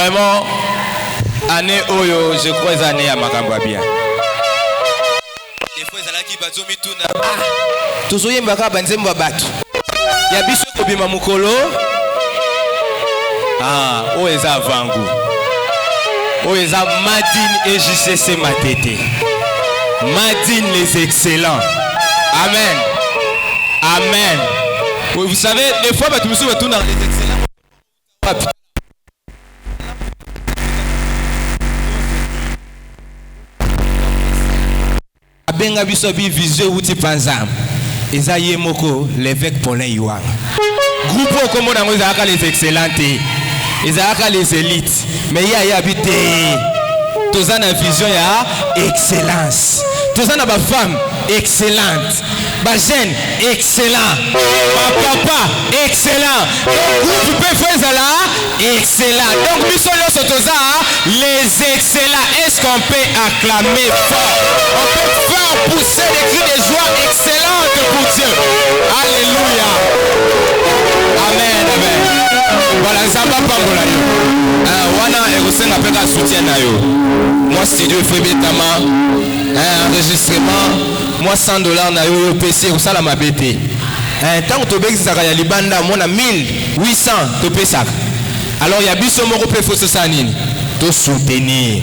Vraiment, année Oyo, je crois année à Makamba bien. Des fois, ils allaient qui bazomi tout na. Tous les mbaka banzem babatu. Ya biso kobima mukolo. Ah, o eza vangu. O eza Madine et JCC Matete. Madine les excellents. Amen. Amen. Vous savez, des fois, tu me souviens tout dans les excellents. Abenga bisobi visio uti panzam. Eza yemoko l'évêque Paulin Yuang. Groupe comme on a les excellents. Ils ont les élites. Mais il y a habité. Tous en a vision, il y a excellence. Tous en a ma femme excellente. Ma jeune excellent. Ma papa excellent. Donc vous pouvez faire ça là excellent. Donc nous sommes les excellents. Est-ce qu'on peut acclamer fort? On peut faire pousser des cris de joie excellentes pour Dieu. Alléluia. Amen. Amen. Voilà, ça va pas pour la wana egosenga peka soutien na yo. Moi studio Frébé Tama, enregistrement, moi $100 na yo PC ou ça la mabete. Tant que tu bexaka ya libanda mona 1800 to pesaka. Alors il y a biso moko pe faut ça nini. To soutenir.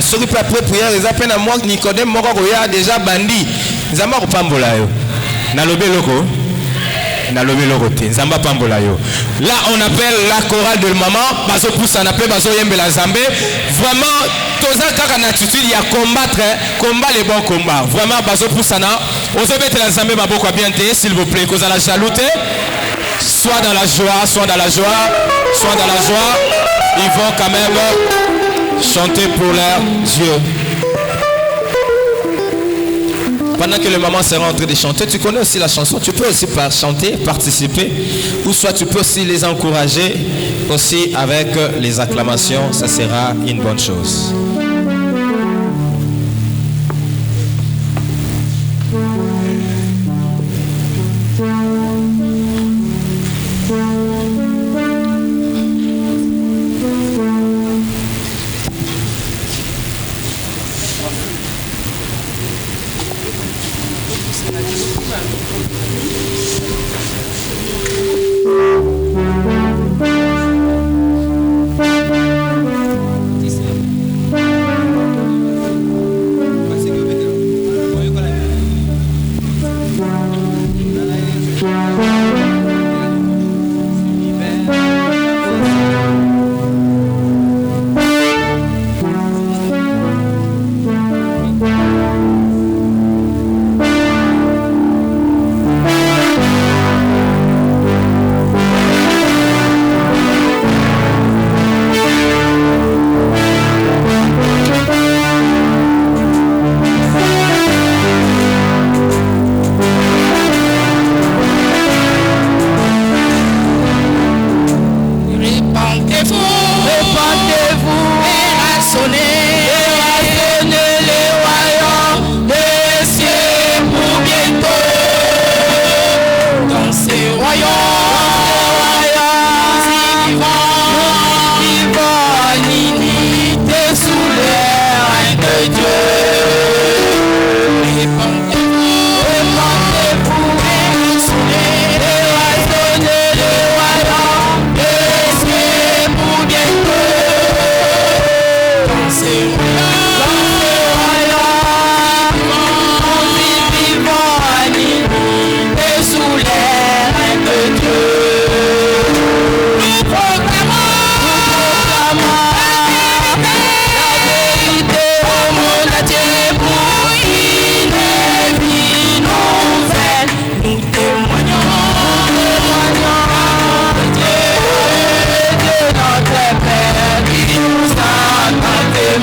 Ceux qui après prière les appellent à moi Nicodème moko ko ya déjà bandi. Nzamba ko pambola yo. Na lobe loko. Là on appelle la chorale de maman bazo pousse on appelle bazo yembe la zambé vraiment toza kaka na attitude il y a combat les bons combats vraiment bazo pousse na ozo mettre la zambé maboko bien té s'il vous plaît cause à la jaloute soit dans la joie ils vont quand même chanter pour leur Dieu. Pendant que le maman sera en train de chanter, tu connais aussi la chanson, tu peux aussi chanter, participer, ou soit tu peux aussi les encourager aussi avec les acclamations, ça sera une bonne chose.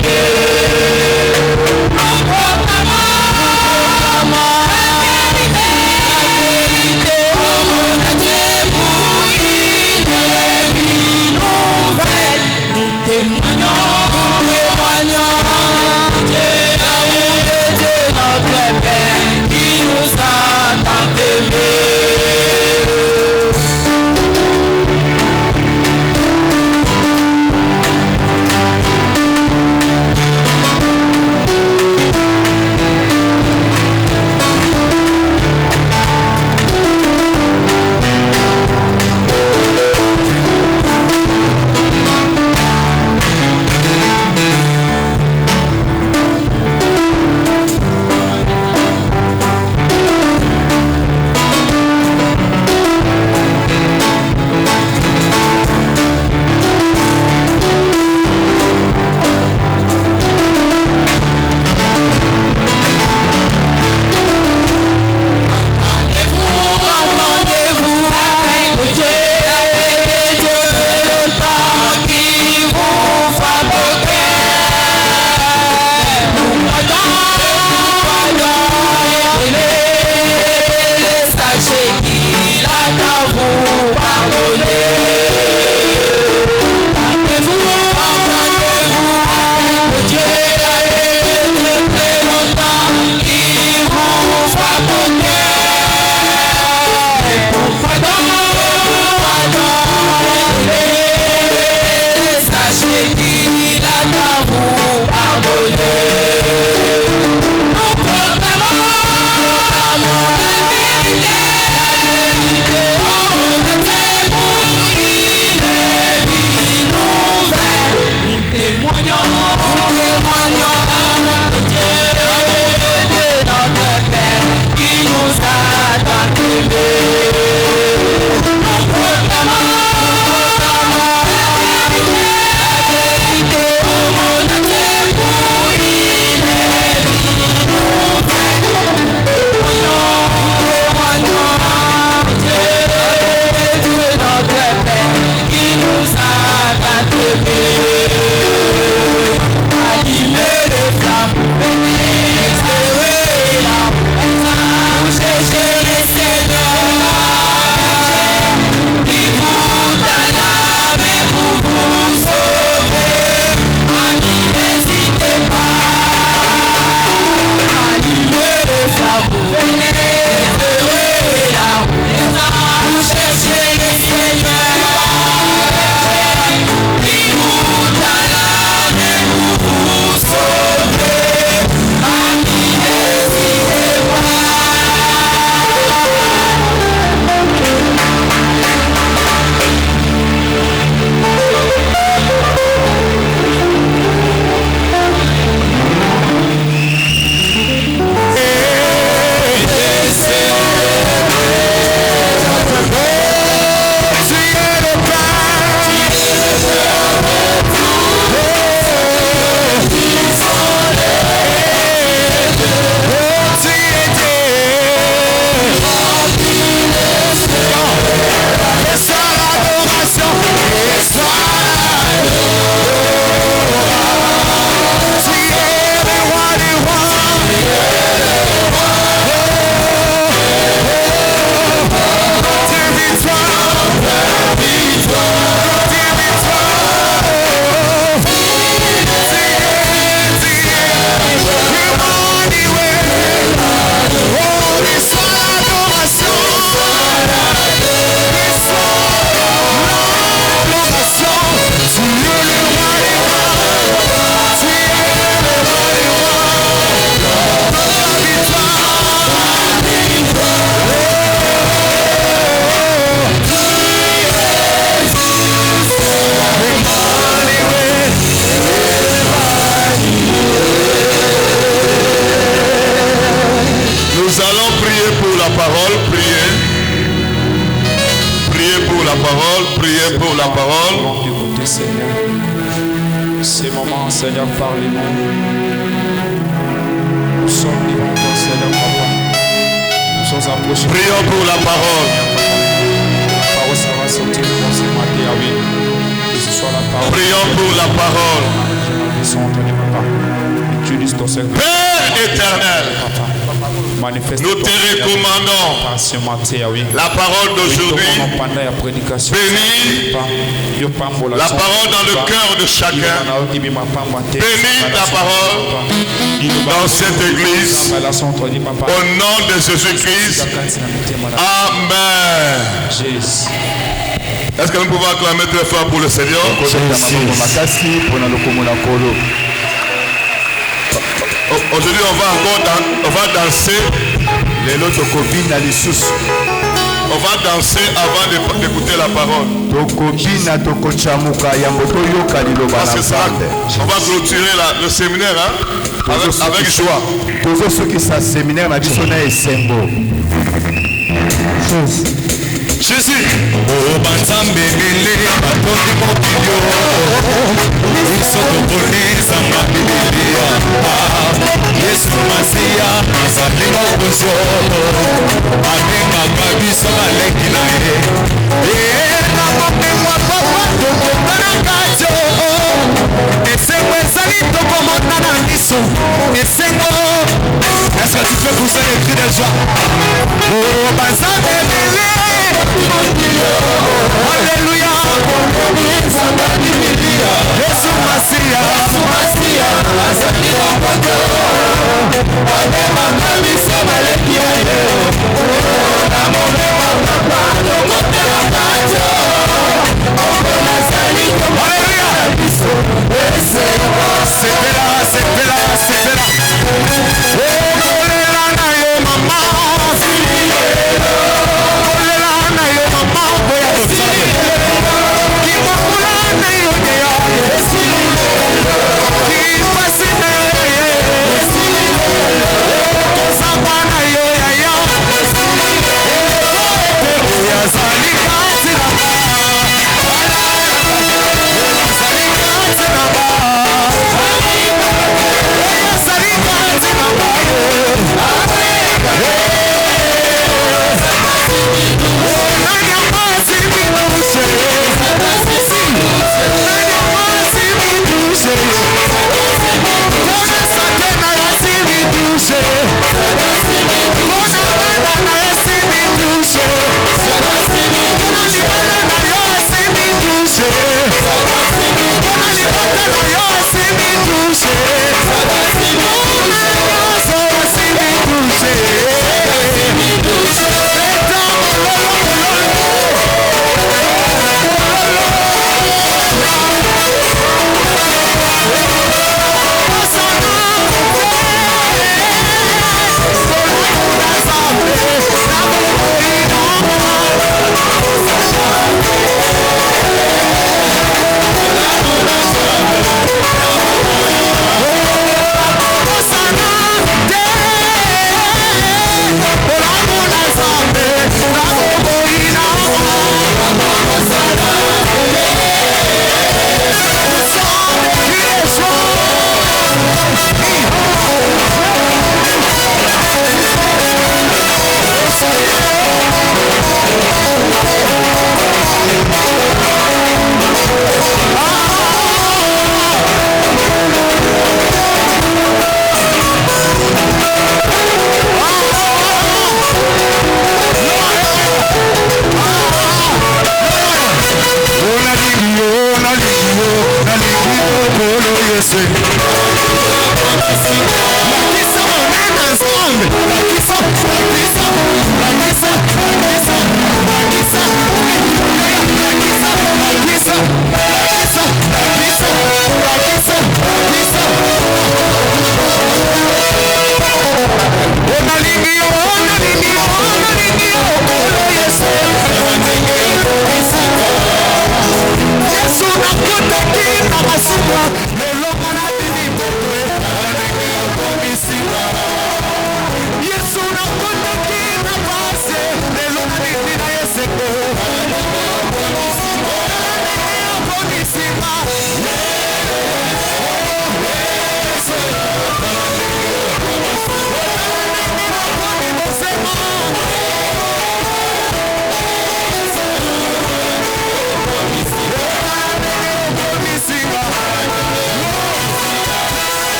Amen. la parole. Nous t'écouter, Seigneur. Ces moments, Seigneur, parlez-nous. Nous sommes devant toi, Seigneur, papa. Nous sommes approchés. Prions pour la parole. La parole, ça va sortir dans ce matin, ah oui. Que ce soit la parole. Prions pour la parole. Utilise ton service. Père éternel, Manifeste nous te recommandons la parole d'aujourd'hui. Bénis la parole dans le cœur de chacun. Bénis ta parole dans cette église. Au nom de Jésus-Christ. Amen. Est-ce que nous pouvons acclamer très fort pour le Seigneur? Aujourd'hui, on va danser. On va danser avant d'écouter la parole. Parce que ça, on va clôturer le séminaire avec joie. Jésus. Oh banzambe bele batondi mokili biso tokolisa mabilia Yesu Masiya azali mokonzi abengaka biso baleki na ye na mopengwa papa tokotanaka te esengo ezali tokomotana miso esengo. Est-ce que tu peux pousser les cris de joie? Oh banzambe bele. Alléluia. Yesu Masiya azali mokonzi abengaka biso baleki na ye na mopengwa papa tokotanaka te Alléluia. Sepela. Okolela na yo mama. Okolela na yo mama. Boya kosala. Kimokula na yo geya. Kimasi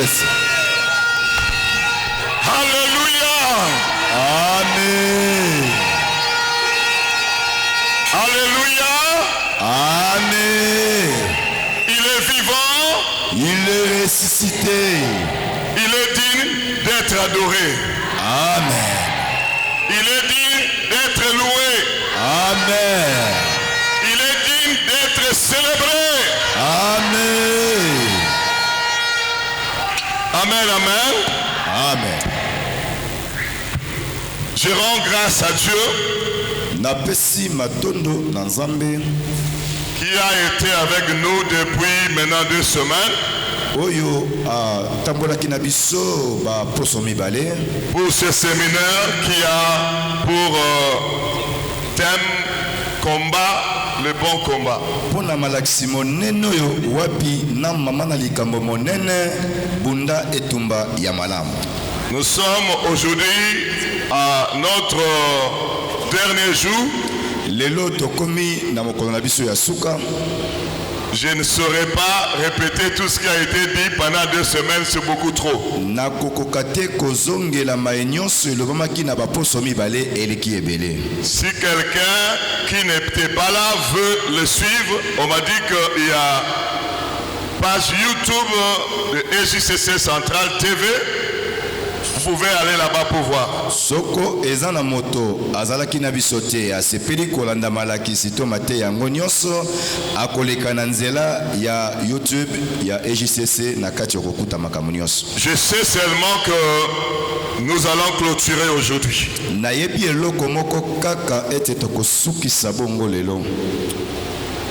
sagesse. Alléluia. Amen. Alléluia. Amen. Il est vivant. Il est ressuscité. Il est digne d'être adoré. Amen. Il est digne d'être loué. Amen. Il est digne d'être célébré. Amen. Amen, amen. Amen. Je rends grâce à Dieu Napesi matondo na Nzambe qui a été avec nous depuis maintenant 2 semaines oyo tambolaki na biso ba poso mibale pour ce séminaire qui a pour thème combat, le bon combat. pona malakisi monene oyo wapi na mama na likambo monene bunda etumba ya malamu. Nous sommes aujourd'hui à notre dernier jour. Lelo tokomi na mokolo na biso ya suka. Je ne saurais pas répéter tout ce qui a été dit pendant 2 semaines, c'est beaucoup trop. Na kokokate kozongela maenyoso elobamaki na baposo mibale eleki ebele. Si quelqu'un qui n'était pas là veut le suivre, on m'a dit qu'il y a page YouTube de EJCC Central TV. Vous pouvez aller là-bas pour voir. Soko ezana moto azalaki na bisote asepeli kolanda malakisi to mate yango nyonso akoleka na nzela ya YouTube ya EJCC na kati yokokuta makambo nyonso. Je sais seulement que nous allons clôturer aujourd'hui. Nayebi eloko moko kaka ete tokosukisa bongo lelo.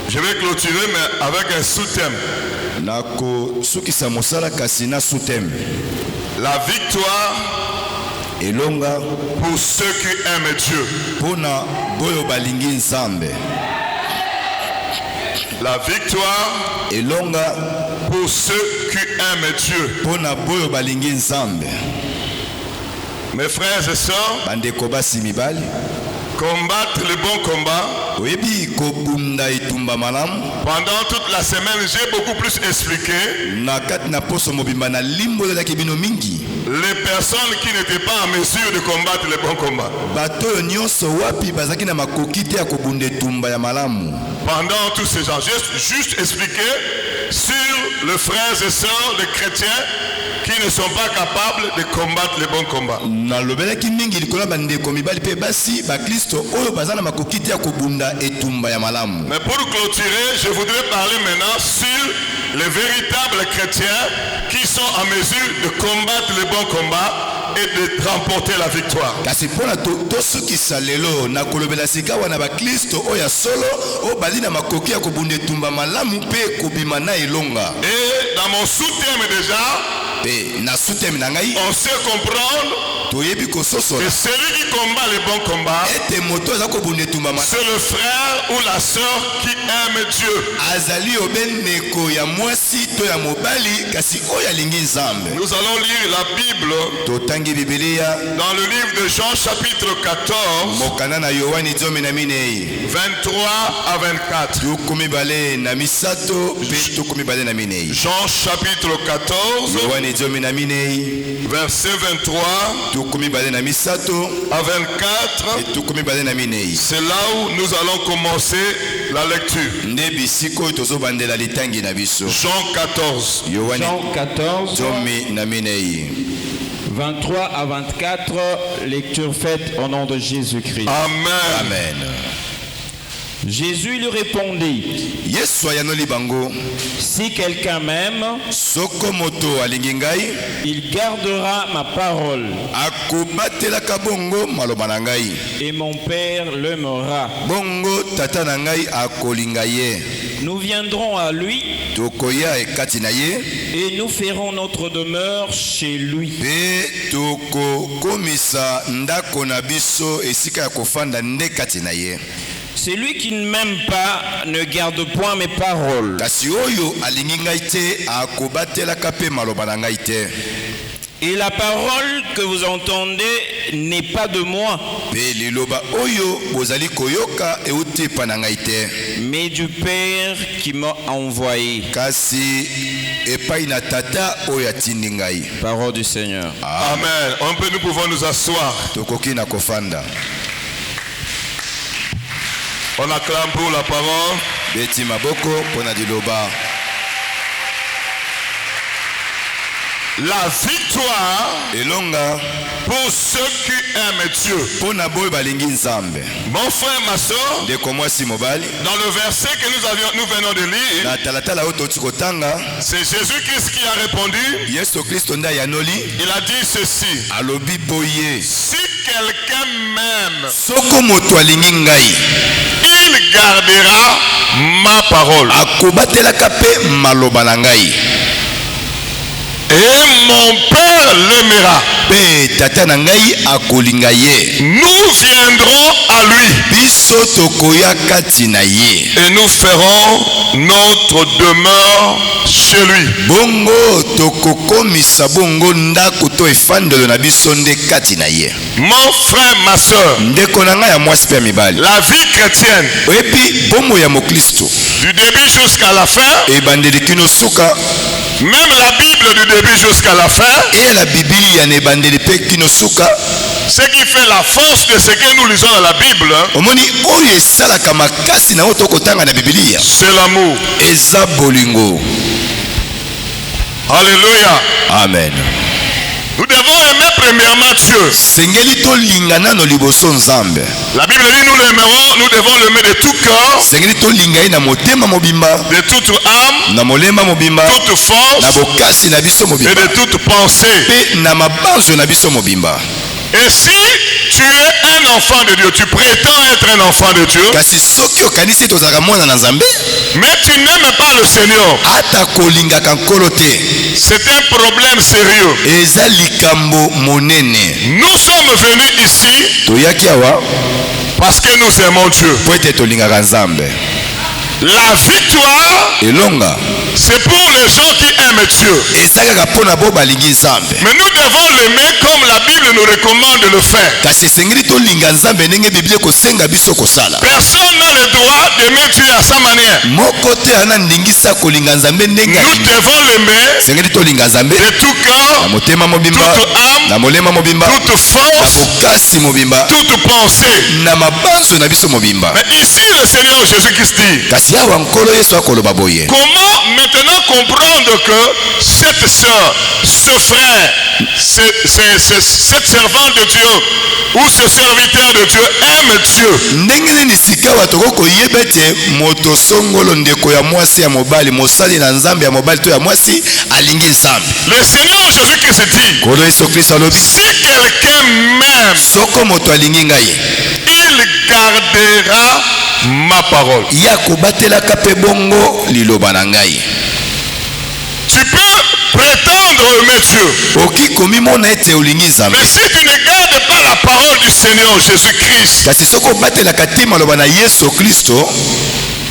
Je vais clôturer mais avec un sous-thème. Nakosukisa mosala kasi na sous-thème. La victoire elonga pour ceux qui aiment Dieu. Pona boyo balingi Nzambe. La victoire elonga pour ceux qui aiment Dieu. Pona boyo balingi Nzambe. Mes frères et sœurs, bandeko basi mibali, combattre le bon combat. Oyebi kobunda itumba malamu. Pendant toute la semaine, j'ai beaucoup plus expliqué. Na kati na poso mobimba na limbo la kibino mingi. Les personnes qui n'étaient pas en mesure de combattre le bon combat. Bato nyonso wapi bazaki na makoki te ya kobunda itumba ya malamu. Pendant tous ces gens, j'ai juste expliqué sur les frères et sœurs, les chrétiens qui ne sont pas capables de combattre le bon combat. Na lobelaki mingi likola bandeko mibali pe basi ba Kristo oyo bazana makoki te ya kobunda etumba ya malamu. Mais pour clôturer, je voudrais parler maintenant sur les véritables chrétiens qui sont en mesure de combattre le bon combat et de remporter la victoire. Kasi pona tosukisa lelo na kolobela sika wana ba Kristo oyo solo o bali na makoki ya kobunda etumba malamu pe kobima na elonga. Et dans mon sous-thème déjà, on sait comprendre que celui qui combat le bon combat, c'est le frère ou la sœur qui aime Dieu. Nous allons lire la Bible dans le livre de Jean chapitre 14, 23 à 24. Jean chapitre 14, verset 23 à 24. C'est là où nous allons commencer la lecture. Jean 14. Jean 14, 23 à 24, lecture faite au nom de Jésus-Christ. Amen. Amen. Jésus lui répondit: si quelqu'un m'aime, il gardera ma parole, et mon Père l'aimera. Nous viendrons à lui, et nous ferons notre demeure chez lui. Celui qui ne m'aime pas ne garde point mes paroles. Et la parole que vous entendez n'est pas de moi, mais du Père qui m'a envoyé. epai na tata oyo atindi ngai. Parole du Seigneur. Amen. Nous pouvons nous asseoir. Tokoki na kofanda. On acclame pour la parole. Beti maboko pona diloba. La victoire Elonga pour ceux qui aiment Dieu. pona boy balingi nzambe. Mon frère, ma soeur, De komwasi mobali. dans le verset que nous venons de lire, Na talatala oyo tokotanga. c'est Jésus-Christ qui a répondu. Yesu Kristo nda yanoli. Il a dit ceci: Alobi boye. si quelqu'un m'aime, Soko moto alingi ngai. il gardera ma parole. Akobatelaka pe maloba na ngai. Et mon Père l'aimera. Pe tata na ngai akolinga ye. Nous viendrons à lui Biso tokoya kati na ye. et nous ferons notre demeure chez lui. Bongo tokokomisa bongo ndako to efandelo na biso nde kati na ye. Mon frère, ma soeur, Ndeko na ngai ya mwasi pe ya mibali. la vie chrétienne, Oyebi bombo ya mokristo du début jusqu'à la fin, ebandeli kino suka. même la Bible du début jusqu'à la fin, Et la Bible ya nebandeli pe kino suka. ce qui fait la force de ce que nous lisons dans la Bible, Omoni oyo esalaka makasi na oyo tokotanga na Biblia. c'est l'amour. Eza bolingo. Alléluia. Amen. Nous devons aimer premièrement Dieu. Sengeli tolingana no liboso nzambe. La Bible dit nous l'aimerons, nous devons l'aimer de tout cœur, Sengeli tolinga ye na motema mobimba. de toute âme, Na molema mobimba. toute force Na bokasi na biso et mobimba. de toute pensée. Pe na mabanzo na biso mobimba. Et si tu es un enfant de Dieu, tu prétends être un enfant de Dieu, Kasi soki okanisi tozalaka mwana na nzambe, mais tu n'aimes pas le Seigneur, ata kolingaka nkolo te. c'est un problème sérieux. Eza likambo monene. Nous sommes venus ici Toyaki awa parce que nous aimons Dieu. po ete tolingaka nzambe. La victoire, Elonga c'est pour les gens qui aiment Dieu. eza kaka mpona bo balingi nzambe. Mais nous devons l'aimer comme la Bible nous recommande de le faire. Kasi esengeli tolinga nzambe ndenge biblia ekosenga biso kosala. Personne n'a le droit d'aimer Dieu à sa manière. Moko te ana ndingisa kolinga nzambe ndenge Nous alingi. devons l'aimer Esengeli tolinga nzambe de tout na cœur, motema mobimba, toute âme, na molema mobimba, toute na force, bokasi mobimba, toute pensée. na mabanzo na biso mobimba. Mais ici, le Seigneur Jésus-Christ dit, Kasi awa nkolo yesu akoloba boye. comment maintenant comprendre que cette sœur, ce frère, cette servante de Dieu ou ce serviteur de Dieu aime Dieu? Ndenge nini sika wa toko koyeba ete moto songolo ndeko ya mwasi ya mobali mosali na nzambe ya mobali to ya mwasi alingi nzambe. Le Seigneur Jésus-Christ dit, Nkolo yesu kristo alobi si quelqu'un m'aime, soko moto alingi ngai il gardera ma parole. ya kobatelaka mpe bongo liloba na ngai. Tu peux prétendre aimer Dieu, Oki komimona ete olingi nzambe. mais si tu ne gardes pas la parole du Seigneur Jésus-Christ, Kasi soko obatelaka te maloba na yesu kristo,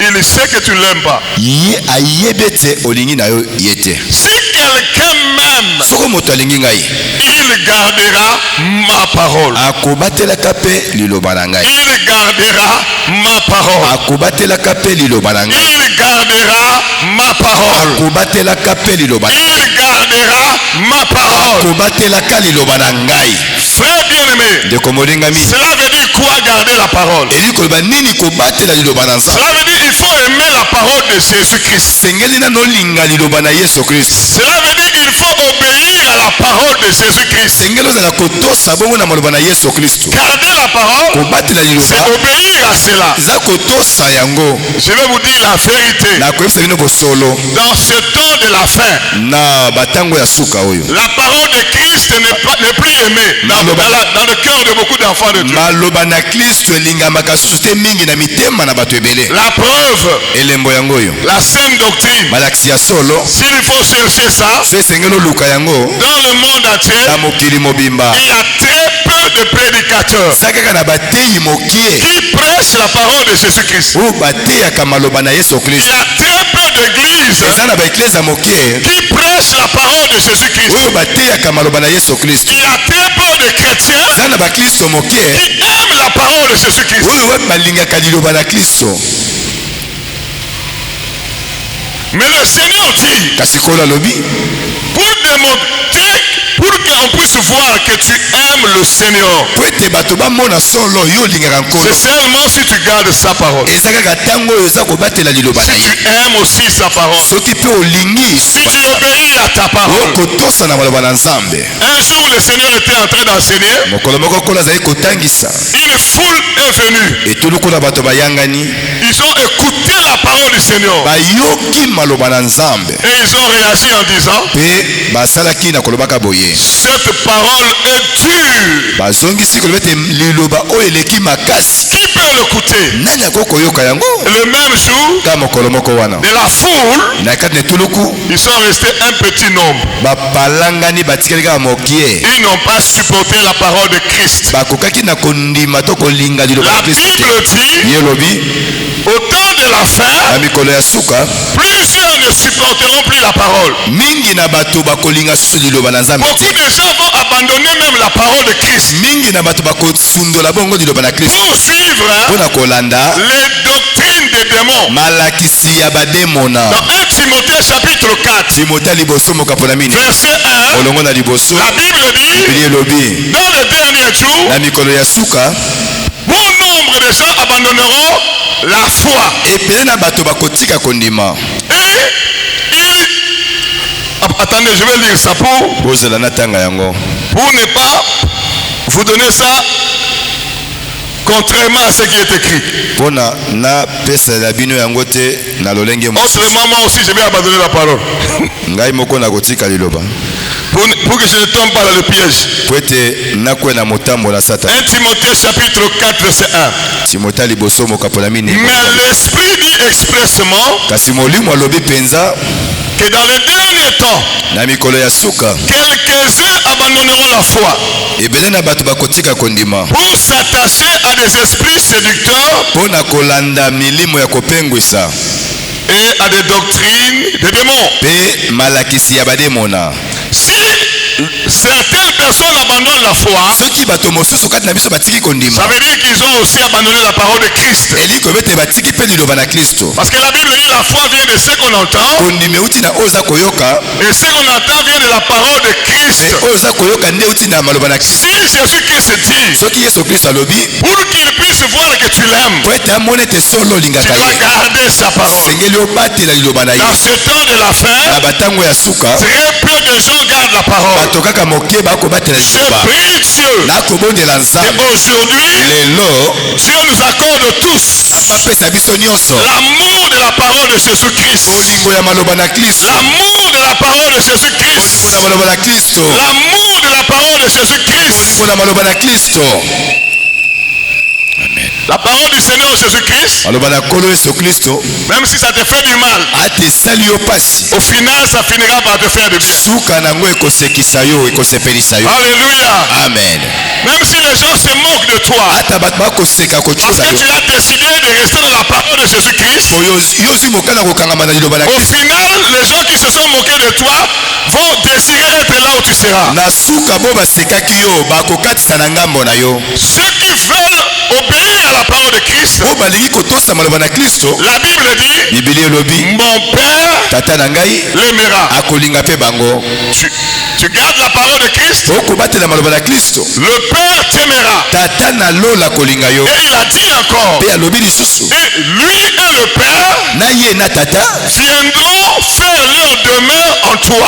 il sait que tu l'aimes pas. ye ayebi ete olingi na yo ye te. Si quelqu'un m'aime, Soko moto alingi ngai il gardera ma parole. akobatelaka mpe liloba na ngai. Il gardera ma parole. Akobatelaka mpe liloba na ngai. Il gardera ma parole. Akobatelaka mpe liloba na ngai. Il gardera ma parole. Akobatelaka liloba na ngai. Frère bien-aimé, Ndeko molingami, cela veut dire quoi garder la parole? eli koloba nini kobatela liloba na nzambe? Cela veut dire il faut aimer la parole de Jésus-Christ. Sengeli nano olinga liloba na yesu kristo. Cela veut dire il faut obéir à la parole de Jésus-Christ. Sengeli ozala kotosa bongo na maloba na yesu kristo. Garder la parole, Kobatela c'est liloba obéir à cela. eza kotosa yango. Je vais vous dire la vérité. Nakoyebisa bino bosolo Dans ce temps de la fin, na batango ya suka oyo. la parole de Christ n'est plus aimée dans le cœur de beaucoup d'enfants de Dieu. maloba na kristo elingamaka susu te mingi na mitema na bato ebele. La preuve, Elembo yango oyo la saine doctrine, malakisi ya solo s'il faut chercher ça, so esengeli oluka yango dans le monde entier, na mokili mobimba. il y a très peu de prédicateurs Eza kaka na bateyi mokie qui prêchent la parole de Jésus-Christ. oyo bateyaka maloba na yesu Il y kristo. a très peu d'églises Eza na baeklezia mokie qui prêchent la parole de Jésus-Christ. oyo bateyaka maloba na yesu kristo. Il y a très peu de chrétiens Eza na bakristo mokie qui aiment la parole de Jésus-Christ. oyo balingaka liloba na kristo. Mais le Seigneur dit, Kasikola lobby. pour démontrer, pour qu'on puisse voir que tu aimes le Seigneur, c'est seulement si tu gardes sa parole. Si tu aimes aussi sa parole, si tu obéis à ta parole. Un jour le Seigneur était en train d'enseigner, une foule est venue. Ils ont écouté la parole du Seigneur et ils ont réagi en disant, cette parole est dure. Qui peut l'écouter? Le même jour, de la foule, ils sont restés un petit nombre. Ils n'ont pas supporté la parole de Christ. La Bible dit, au temps de la fin, plusieurs ne supporteront plus la parole. Beaucoup de gens vont abandonner même la parole de Christ pour suivre les doctrines des démons. Dans 1 Timothée chapitre 4, verset 1, la Bible dit, dans les derniers jours, bon nombre de gens abandonneront la foi. Et attendez, je vais lire ça pour ne pas vous donner ça contrairement à ce qui est écrit. Autrement, moi aussi je vais abandonner la parole. Pour que je ne tombe pas dans le piège. 1 Timothée chapitre 4 verset 1. Mais l'Esprit dit expressement que dans les derniers temps, quelques-uns abandonneront la foi pour s'attacher à des esprits séducteurs et à des doctrines de démons. Si certaines personnes abandonnent la foi, ça veut dire qu'ils ont aussi abandonné la parole de Christ. Parce que la Bible dit la foi vient de ce qu'on entend, et ce qu'on entend vient de la parole de Christ. Si Jésus-Christ dit, pour qu'il puisse voir que tu l'aimes, tu dois garder sa parole. Dans ce temps de la fin, très peu de gens gardent la parole. Je prie Dieu. Et aujourd'hui, Dieu nous accorde tous l'amour de la parole de Jésus-Christ. L'amour de la parole de Jésus-Christ. L'amour de la parole de Jésus-Christ. La parole du Seigneur Jésus-Christ, même si ça te fait du mal, au final ça finira par te faire du bien. Alléluia. Amen. Même si les gens se moquent de toi, parce que tu as décidé de rester dans la parole de Jésus-Christ, au final les gens qui se sont moqués de toi vont désirer être là où tu seras. Ceux qui veulent obéir à la parole de Christ, la Bible dit, mon Père l'aimera. Tu gardes la parole de Christ, le Père t'aimera. Et il a dit encore, et lui et le Père viendront faire leur demeure en toi.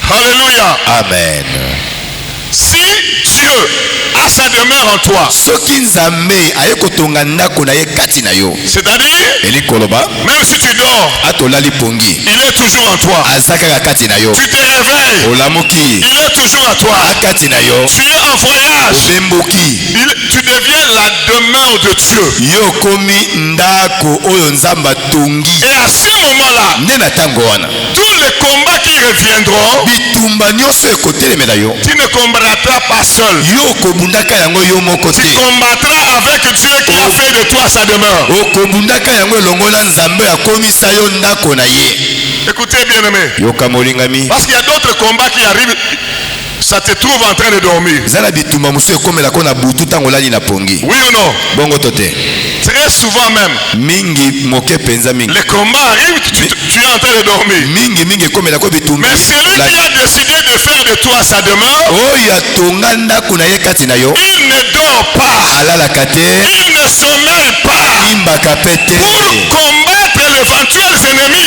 Alléluia. Amen. Si Dieu a sa demeure en toi, c'est-à-dire, même si tu dors, il est toujours en toi. Tu te réveilles, il est toujours en toi. Tu es en voyage, tu deviens la demeure de Dieu. Et à ce moment-là, tous les combats qui reviendront, tu ne combattras pas seul. Tu combattras avec Dieu qui a fait de toi sa demeure. Écoutez bien aimé, parce qu'il y a d'autres combats qui arrivent, ça te trouve en train de dormir. Oui ou non? Très souvent même. Les combats arrivent, tu es en train de dormir. Mais celui qui a décidé de faire de toi sa demeure, il ne dort pas. Il ne sommeille pas. Pour combattre l'éventuel ennemi.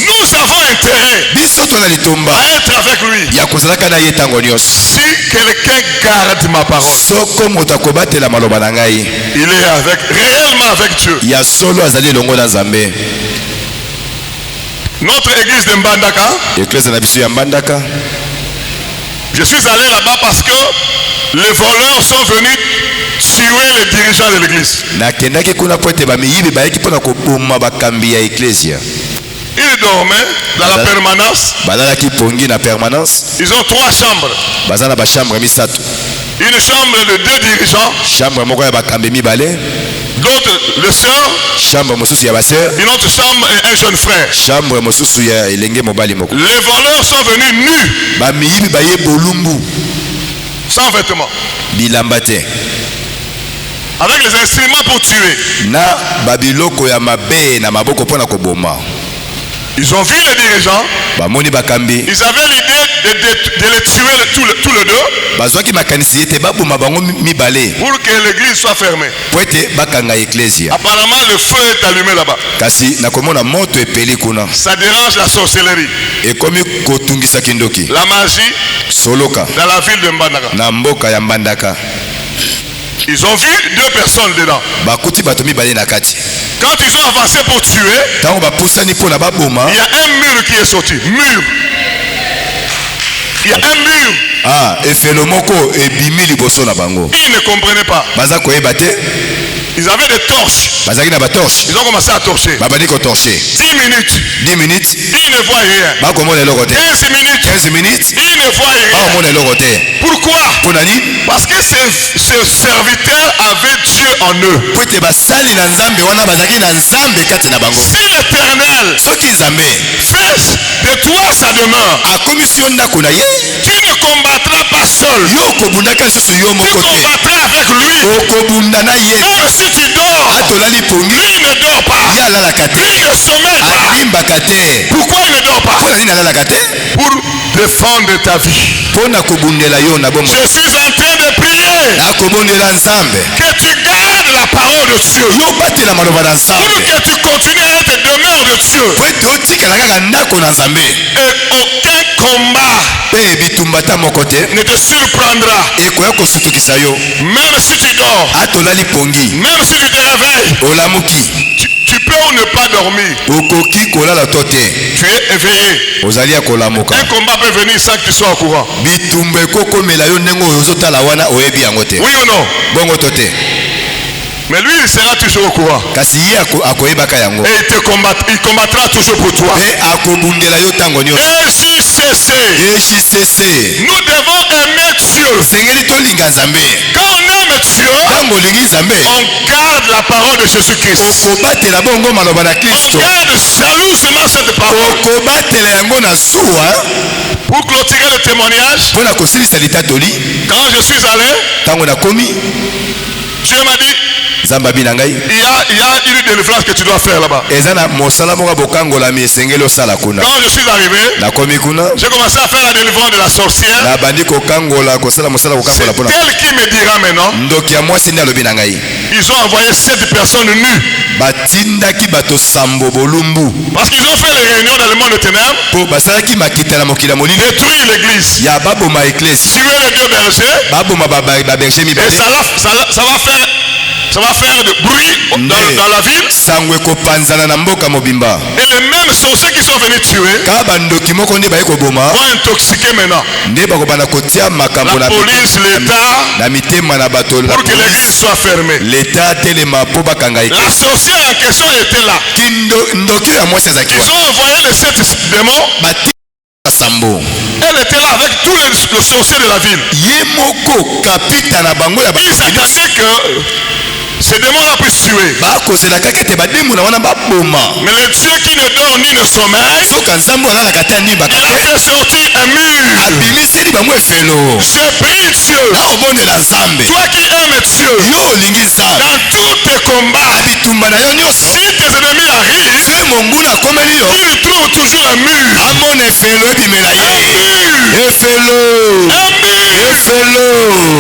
Nous avons intérêt à être avec lui. Si quelqu'un garde ma parole, il est réellement avec Dieu. Notre église de Mbandaka, je suis allé là-bas parce que les voleurs sont venus tuer les dirigeants de l'église. Ils dormaient dans la permanence. Ils ont 3 chambres. Une chambre de 2 dirigeants. D'autres, le sœur. Une autre chambre et un jeune frère. Les voleurs sont venus nus. Sans vêtements. Avec les instruments pour tuer. Ils ont vu les dirigeants. Ils avaient l'idée de les tuer tous les deux. Pour que l'église soit fermée. Apparemment, le feu est allumé là-bas. Ça dérange la sorcellerie. La magie. Dans la ville de Mbandaka. Ils ont vu 2 personnes dedans. Quand ils ont avancé pour tuer, il y a un mur qui est sorti. Il y a un mur. Ils ne comprenaient pas. Ils avaient des torches. Ils ont commencé à torcher. 10 minutes. Ils ne voient rien. 15 minutes. Ils ne voient rien. Pourquoi? Parce que ces serviteurs avaient Dieu en eux. Si l'Éternel fait de toi sa demeure, tu ne combattras pas seul. Tu combattras avec lui. Même si tu dors, lui ne dort pas. Lui ne sommeille pas. Pourquoi il ne dort pas? Pour défendre ta vie. Je suis en train de prier que tu gardes la parole de Dieu. Pour que tu continues à être demeure de Dieu. Et aucun combat ne te surprendra. Même si tu dors, même si tu te réveilles, tu peux ou ne pas dormir. Tu es éveillé. Un combat peut venir sans que tu sois au courant. Oui ou non? Mais lui, il sera toujours au courant. Et il combattra toujours pour toi. Nous devons aimer Dieu. Quand on aime Dieu, on garde la parole de Jésus-Christ. On garde jalousement cette parole. Pour clôturer le témoignage, quand je suis allé, Dieu m'a dit, il y a une délivrance que tu dois faire là-bas. Quand je suis arrivé, j'ai commencé à faire la délivrance de la sorcière. C'est elle qui me dira maintenant. Ils ont envoyé 7 personnes nues. Parce qu'ils ont fait les réunions dans le monde de ténèbres. Détruire l'église. Tuer les 2 bergers. Et ça va faire de bruit dans la ville. Et les mêmes sorciers qui sont venus tuer vont intoxiquer maintenant la police, l'État, pour que l'église soit fermée. La sorcière en question était là. Ils ont envoyé les 7 démons. Elle était là avec tous les sorciers de la ville. Ils attendaient que Ce démon-là peut tuer. Mais le Dieu qui ne dort ni ne sommeille, il a fait sortir un mur. Je prie Dieu. Toi qui aimes Dieu, dans tous tes combats, si tes ennemis arrivent, ils trouvent toujours un mur. Un mur.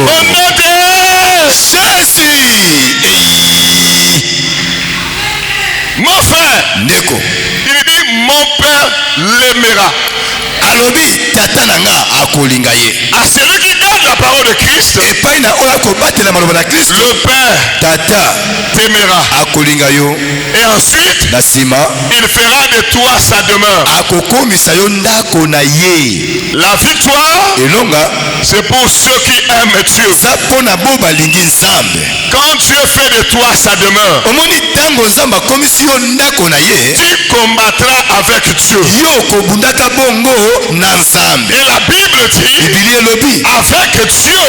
Au nom de Jésus. Mon frère, il dit mon père l'aimera. Alobi tata nanga akolinga ye. À celui qui garde la parole de Christ, le père tata t'aimera akolinga yo. Et ensuite il fera de toi sa demeure. La victoire, c'est pour ceux qui aiment Dieu. Quand Dieu fait de toi sa demeure, tu combattras avec Dieu. Et la Bible dit, avec Dieu,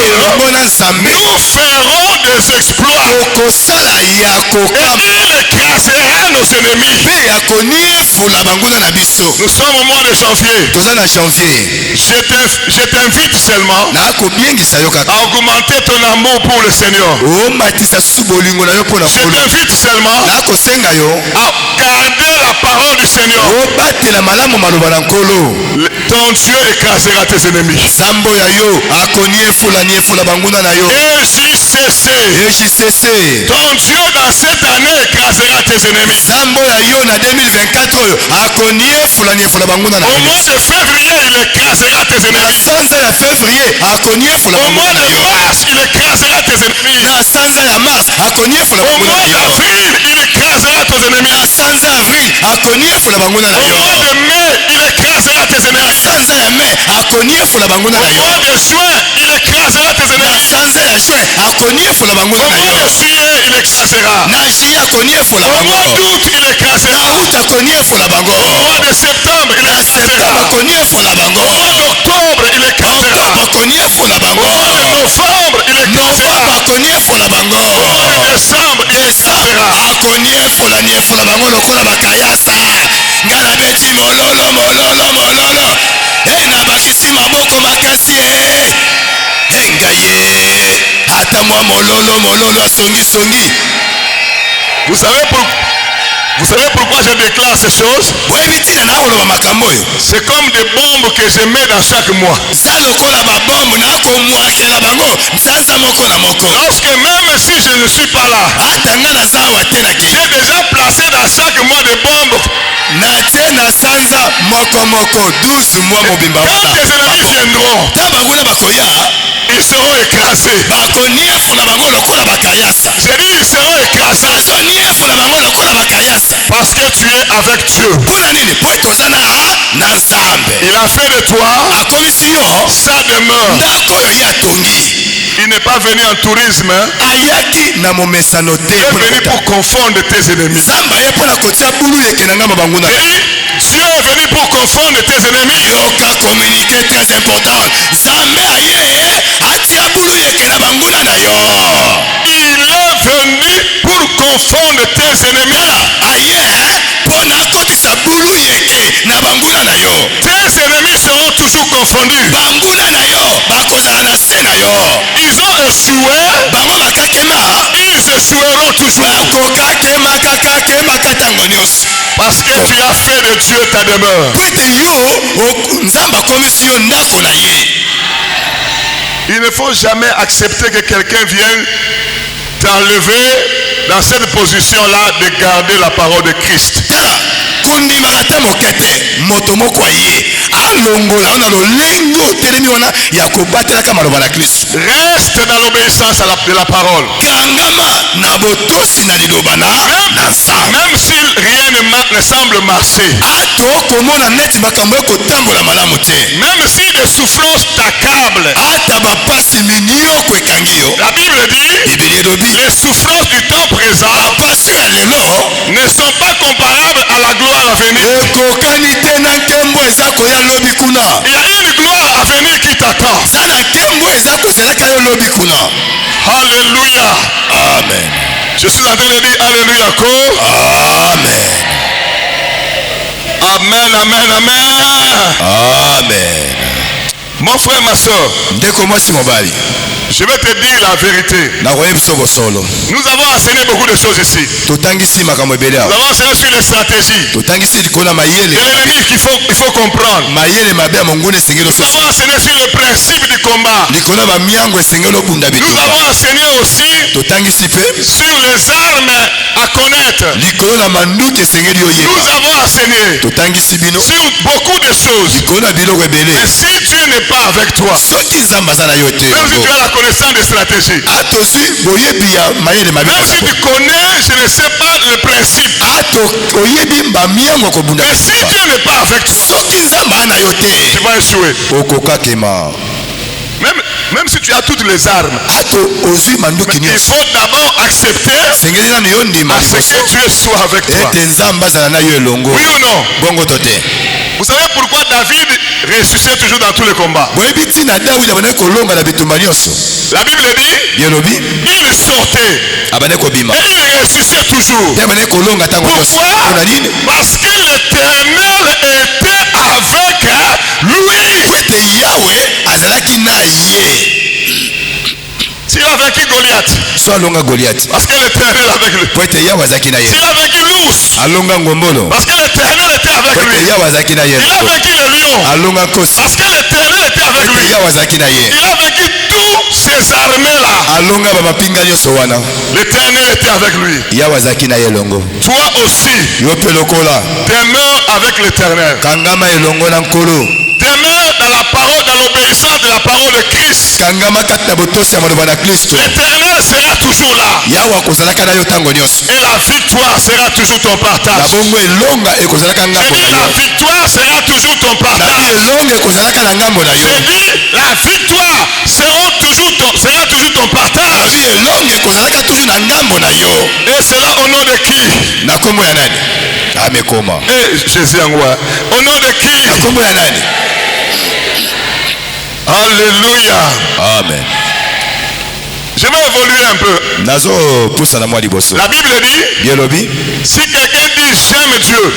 nous ferons des exploits. Et il écrasera nos ennemis. Nous sommes au mois de janvier. Je t'invite seulement à augmenter ton amour pour le Seigneur. Je t'invite seulement à garder la parole du Seigneur. Ton Dieu écrasera tes ennemis. EJCC. Ton Dieu dans cette année écrasera tes ennemis. Au mois de février, il écrasera tes ennemis. Au mois de mars, il écrasera tes ennemis. Au mois d'avril, il écrasera tes ennemis. Au mois de mai, il écrasera tes ennemis. Au mois de juin, il écrasera tes ennemis. Au mois de juillet, il écrasera. Au mois d'août, il écrasera. Au mois de septembre, il écrasera. Au mois d'octobre, il écrasera. Au mois de novembre, il écrasera. Au mois de décembre, il écrasera. Nabakisi maboko makasi ata mwa mololo songi. Vous savez pourquoi je déclare ces choses? C'est comme des bombes que je mets dans chaque mois. Lorsque même si je ne suis pas là, j'ai déjà placé dans chaque mois des bombes. Quand tes ennemis viendront, ils seront écrasés. J'ai dit ils seront écrasés. Parce que tu es avec Dieu. Il a fait de toi sa demeure. Il n'est pas venu en tourisme. Il est venu pour confondre tes ennemis. Dieu est venu pour confondre tes ennemis. Communiqué très important. Il est venu pour confondre tes ennemis. Tes ennemis seront toujours confondus. Ils ont échoué. Ils échoueront toujours. Parce que tu as fait de Dieu ta demeure. Il ne faut jamais accepter que quelqu'un vienne t'enlever dans cette position-là de garder la parole de Christ. Reste dans l'obéissance de la parole. Même si rien ne semble marcher, même si les souffrances t'accablent, la Bible dit les souffrances du temps présent ne sont pas comparables à la gloire à venir. Il y a une gloire à venir qui t'attend. Alléluia. Alléluia. Amen. Je suis en train de dire Alléluia. Amen. Amen, amen, amen. Amen. Mon frère, ma soeur, je vais te dire la vérité. Nous avons enseigné beaucoup de choses ici. Nous avons enseigné sur les stratégies de l'ennemi qu'il faut comprendre. Nous avons enseigné sur le principe du combat. Nous avons enseigné aussi sur les armes à connaître. Nous avons enseigné sur beaucoup de choses. Mais si Dieu n'est pas avec toi, même si tu as la connaissance des stratégies, même si tu connais, je ne sais pas le principe, mais si Dieu n'est pas avec toi, tu vas échouer. Même si tu as toutes les armes, il faut d'abord accepter à ce que Dieu soit avec toi. Oui ou non? Vous savez pourquoi David réussissait toujours dans tous les combats? La Bible dit, il sortait et il réussissait toujours. Pourquoi? Parce que l'Éternel était avec lui. S'il a vaincu Goliath, parce que l'Éternel est avec lui. S'il a vaincu l'ours, parce que l'Éternel était avec lui. Il a vaincu le lion, parce que l'Éternel était avec lui. Il a vaincu tous ces armées-là. L'Éternel était avec lui. Toi aussi, demeure avec l'Éternel. Demeure dans la parole, dans l'obéissance de la parole de Christ. L'Éternel sera toujours là. Et la victoire sera toujours ton partage. Je dis la victoire sera toujours ton partage. Je dis la victoire sera toujours ton partage. Et cela au nom de qui? Et Jésus en roi. Au nom de qui? Alléluia. Amen. Je vais évoluer un peu. La Bible dit, si quelqu'un dit j'aime Dieu,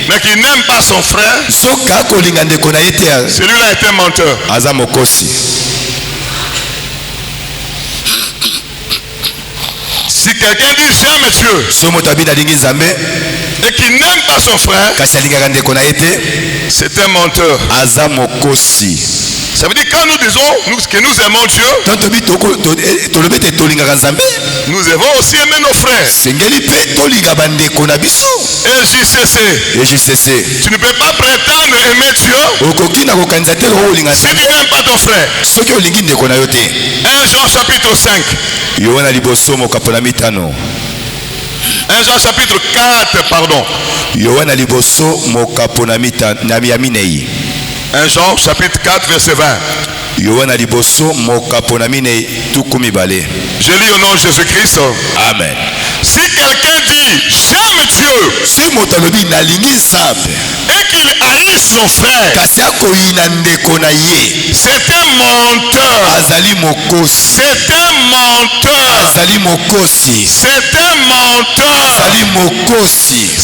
mais qu'il n'aime pas son frère, celui-là est un menteur. Si quelqu'un dit j'aime Dieu et qu'il n'aime pas son frère, c'est un menteur. Ça veut dire quand nous disons que nous aimons Dieu, nous devons aussi aimer nos frères. Et JCC, tu ne peux pas prétendre aimer Dieu si tu n'aimes pas ton frère. 1 Jean chapitre 5. 1 Jean chapitre 4, pardon. 1 Jean chapitre 4 verset 20. Je lis au nom de Jésus-Christ. Amen. Si quelqu'un dit j'aime Dieu et qu'il haït son frère, c'est un menteur. C'est un menteur. C'est un menteur.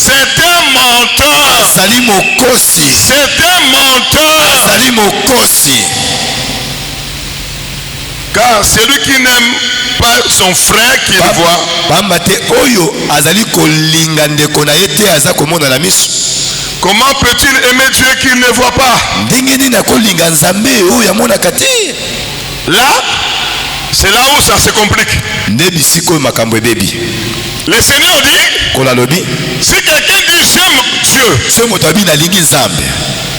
C'est un menteur. C'est un menteur. Car celui qui n'aime pas son frère qu'il voit, comment peut-il aimer Dieu qu'il ne voit pas? Là, c'est là où ça se complique. Le Seigneur dit, si quelqu'un dit j'aime Dieu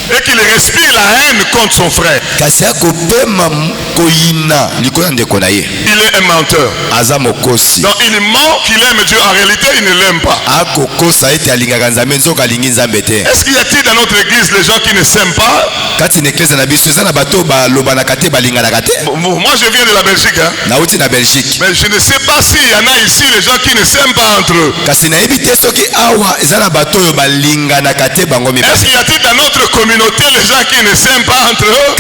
et qu'il respire la haine contre son frère, il est un menteur. Donc il ment qu'il aime Dieu, en réalité il ne l'aime pas. Est-ce qu'il y a-t-il dans notre église les gens qui ne s'aiment pas? Moi je viens de la Belgique, mais je ne sais pas s'il y en a ici les gens qui ne s'aiment pas entre eux. Est-ce qu'il y a-t-il dans notre communauté communauté, les gens qui ne s'aiment pas entre eux.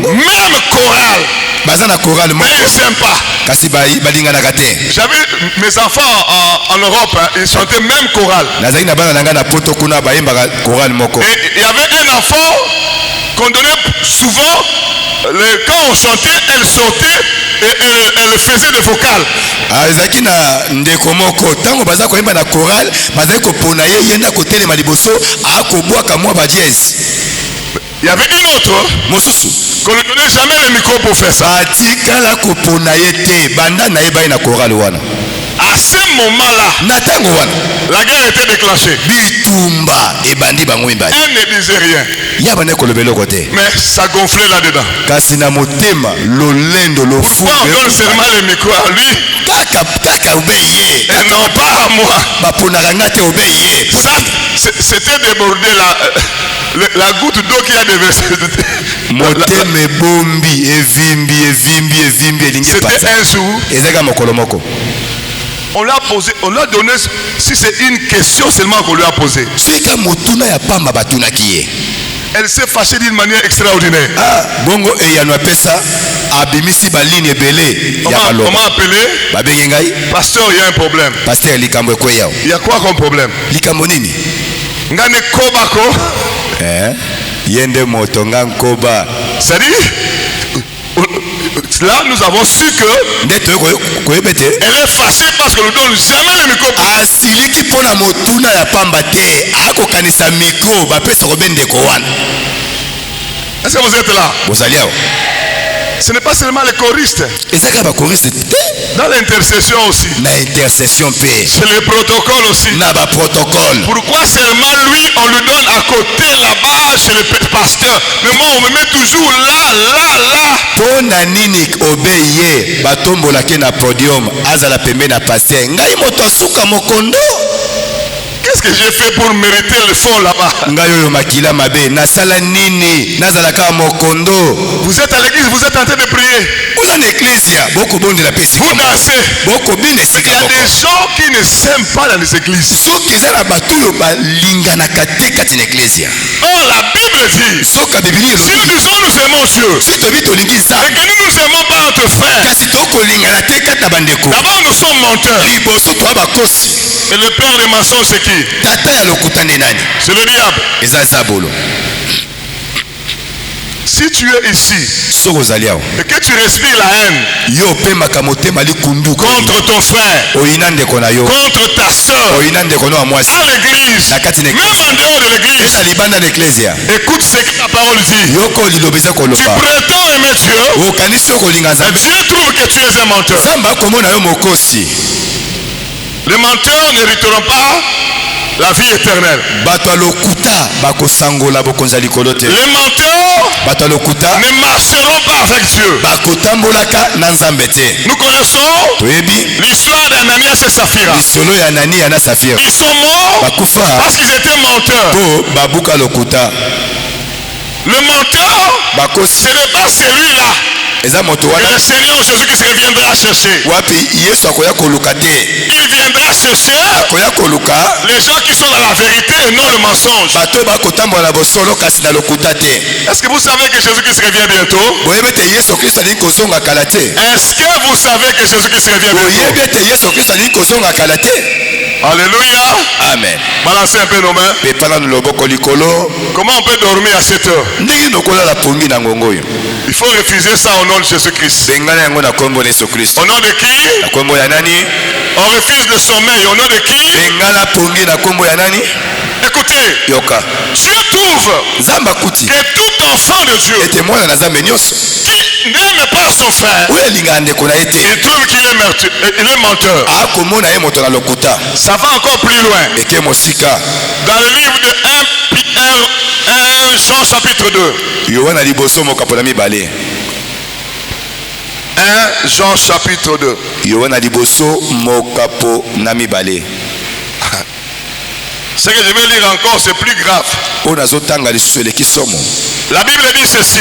Même chorale. Mais ils ne s'aiment pas. J'avais mes enfants en Europe, hein, ils chantaient même chorale. Et il y avait un enfant qu'on donnait souvent, quand on chantait, elle sortait et elle faisait des vocales. Il y avait une autre qu'on ne donnait jamais le micro pour faire ça. À ce moment-là, la guerre était déclenchée. Elle ne disait rien. Mais ça gonflait là-dedans. Pourquoi on donne seulement le micro à lui et non pas à moi? C'était débordé la goutte d'eau qui a déversé. C'était un jour. On lui a posé, on lui a donné, si c'est une question seulement qu'on lui a posée. Elle s'est fâchée d'une manière extraordinaire. Bongo et Yanuapesa abimisi baline belé. Comment appeler? Pasteur, il y a un problème. Pasteur, il y a quoi comme problème? Likambonini. Ngane kobako. Yende motonga koba. C'est-à-dire, là nous avons su que elle est fâchée parce que nous donne jamais le micro. Est-ce que vous êtes là? Ce n'est pas seulement les choristes. Dans l'intercession aussi. C'est le protocole aussi. Pourquoi seulement lui on lui donne à côté là-bas chez le pasteur? Mais moi on me met toujours là. Qu'est-ce que j'ai fait pour mériter le fond là-bas? Vous êtes à l'église, vous êtes en train de prier. Vous dansez. Il y a des gens qui ne s'aiment pas dans les églises. Oh, la Bible dit, si nous disons nous aimons Dieu et que nous ne nous aimons pas notre frère, d'abord nous sommes menteurs. Et le père des mensonges c'est qui? C'est le diable. Si tu es ici et que tu respires la haine contre ton frère, contre ta soeur, à l'église, même en dehors de l'église, écoute ce que la parole dit. Tu prétends aimer Dieu, et Dieu trouve que tu es un menteur. Les menteurs n'hériteront pas la vie éternelle. Les menteurs ne marcheront pas avec Dieu. Nous connaissons l'histoire d'Ananias et Saphira. Ils sont morts parce qu'ils étaient menteurs. Le menteur, ce n'est pas celui-là. Et le Seigneur Jésus-Christ reviendra chercher. Il viendra chercher les gens qui sont dans la vérité et non le mensonge. Est-ce que vous savez que Jésus-Christ revient bientôt? Est-ce que vous savez que Jésus-Christ revient bientôt? Alléluia. Amen. Balancez un peu nos mains. Comment on peut dormir à cette heure? Il faut refuser ça au nom de Jésus-Christ. Au nom de qui? On refuse le sommeil. Au nom de qui? Écoutez, Dieu trouve que tout enfant de Dieu qui n'aime pas son frère, il trouve qu'il est menteur. Ça va encore plus loin. Dans le livre de 1 Jean chapitre 2. 1 Jean chapitre 2. Ce que je vais lire encore, c'est plus grave. La Bible dit ceci.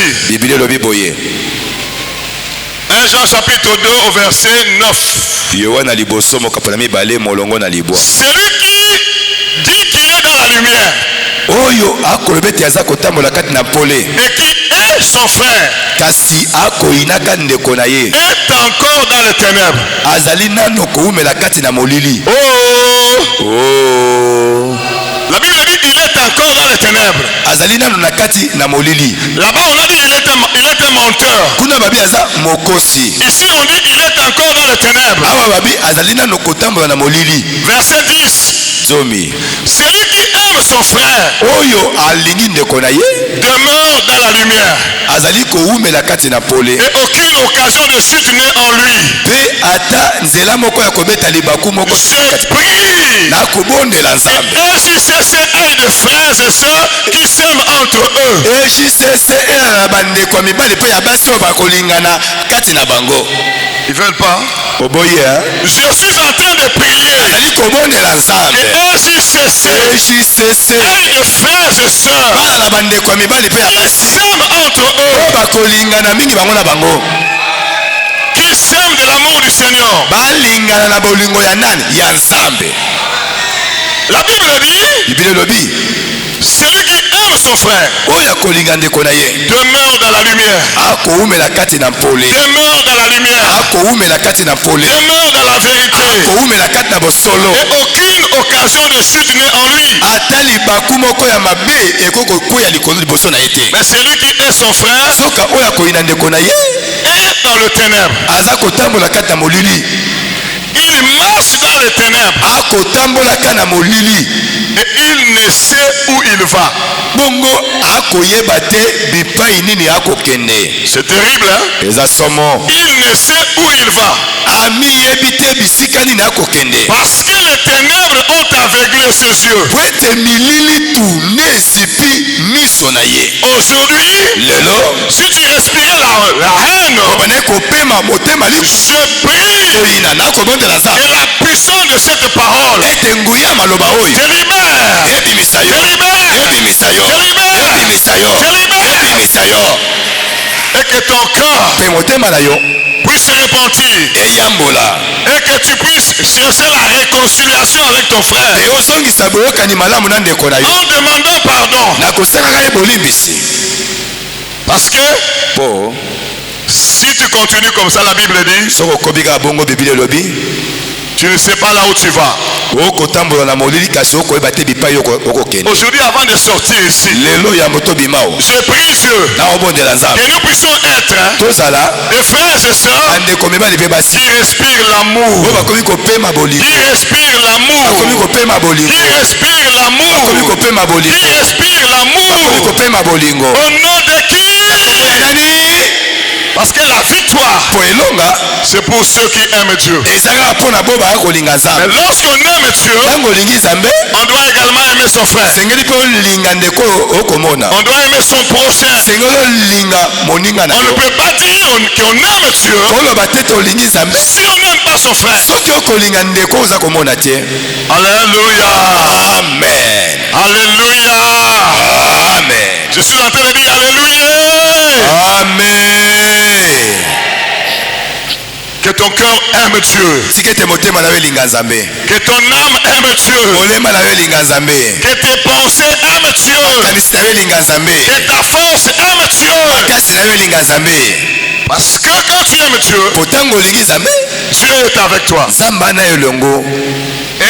1 Jean chapitre 2 au verset 9. Celui qui dit qu'il est dans la lumière lumière. Oyo akolobeti azako tambola kati na pole. Et qui est son frère. Kasi akoinaka ndeko na ye. Est encore dans les ténèbres. Azali nano koumela kati na molili. Oh. La Bible dit il est encore dans les ténèbres. Azali nano na kati na molili. Là-bas on a dit il était menteur. Kuna babi aza mokosi. Ici on dit il est encore dans les ténèbres. Awa babi azali nano kotambola na molili. Verset 10. Zomi. Celui qui aime son frère Oyo alingi ndeko na ye demeure dans la lumière. Azali koumela kati na pole. Et aucune occasion de chute n'est en lui. Pe ata nzela moko ya kobeta libaku moko. Je prie. Na kobondela nzambe. JCC aille de frères et sœurs qui s'aiment entre eux. JCC na bandeko mibali pe ya basi oyo bakolingana kati na bango. Ils veulent pas. Oboye, hein? Je suis en train de prier. Azali kobondela nzambe. Et JCC aille de frères et sœurs bana na bandeko mibali pe ya qui basi s'aiment entre eux. bakolingana mingi bango na bango. Qui s'aiment de l'amour du Seigneur. Balingana na bolingo ya nani? Ya nzambe. La Bible dit, Bible lobi, celui qui aime son frère oya kolinga ndeko na ye demeure dans la lumière. akoumela kati na pole. Demeure dans la lumière. Akoumela kati na pole. Demeure dans la vérité. Akoumela kati na bosolo. Et aucune occasion de chute n'est en lui. Ata libaku moko ya mabe ekoko koya likolo liboso na ete. Mais celui qui est son frère Soka oya koina ndeko na ye est dans le ténèbre. aza kotambola kati na molili. Il marche dans les ténèbres. Akotambola kati na molili. Et il ne sait où il va. Bongo akoyeba te bipai nini akokende. C'est terrible, hein? Eza somo. Il ne sait où il va. Ami yebite bisika nini akokende. Parce que les ténèbres ont aveuglé ses yeux. Pwete milili tu nezipi miso na ye. Aujourd'hui, Lelo si tu respirais la haine, obane kopema motema li je prie koina na kobondela nzambe. que la puissance de cette parole Ete nguya maloba oyo te libère. ebimisa yo. Te libère. Ebimisa yo. Te libère. Ebimisa yo. Te libère. Ebimisa yo. Et que ton cœur Pe motema na yo puisse se repentir. eyambola. Et que tu puisses chercher la réconciliation avec ton frère. E ozongisa boyokani malamu na ndeko na yo. En demandant pardon. Na kosakaka ye bolimbisi. Parce que Po si tu continues comme ça, la Bible dit, soko okobika bongo Biblia elobi tu ne sais pas là où tu vas. okotambola na molili kasi okoyeba te bipai okokende. Aujourd'hui, avant de sortir ici, Lelo ya moto bimao je prie Dieu na obondela nzambe. que nous puissions être Tozala des frères et sœurs bandeko mibali pe basi qui respirent l'amour. oyo bakomi kopema bolingo. Qui respirent Bakomi l'amour. kopema bolingo. Qui respirent Bakomi l'amour. kopema bolingo. Qui respirent Bakomi l'amour. kopema bolingo. Au nom de qui? Ya nani? Parce que la victoire, Po elonga c'est pour ceux qui aiment Dieu. ezalaka mpona bo baya kolinga Mais nzambe. lorsqu'on aime Dieu, Ntango olingi nzambe on doit également aimer son frère. sengeli mpe olinga ndeko okomona. On doit aimer son prochain. sengeli olinga moninga na On ne yo. peut pas dire qu'on aime Dieu oloba te te olingi nzambe si on n'aime pas son frère. soki okolinga ndeko oza komona te. Alléluia. Amen. Alléluia. Amen. Je suis en train de dire Alléluia. Amen. Que ton cœur aime Dieu. Tika ete motema na yo elinga nzambe. Que ton âme aime Dieu. Molema na yo elinga nzambe. Que tes pensées aiment Dieu. Kanisi na yo elinga nzambe. Que ta force aime Dieu. Kasi na yo elinga nzambe. Parce que quand tu aimes Dieu, Potango olingi nzambe Dieu est avec toi. nzambe na yo elongo. Et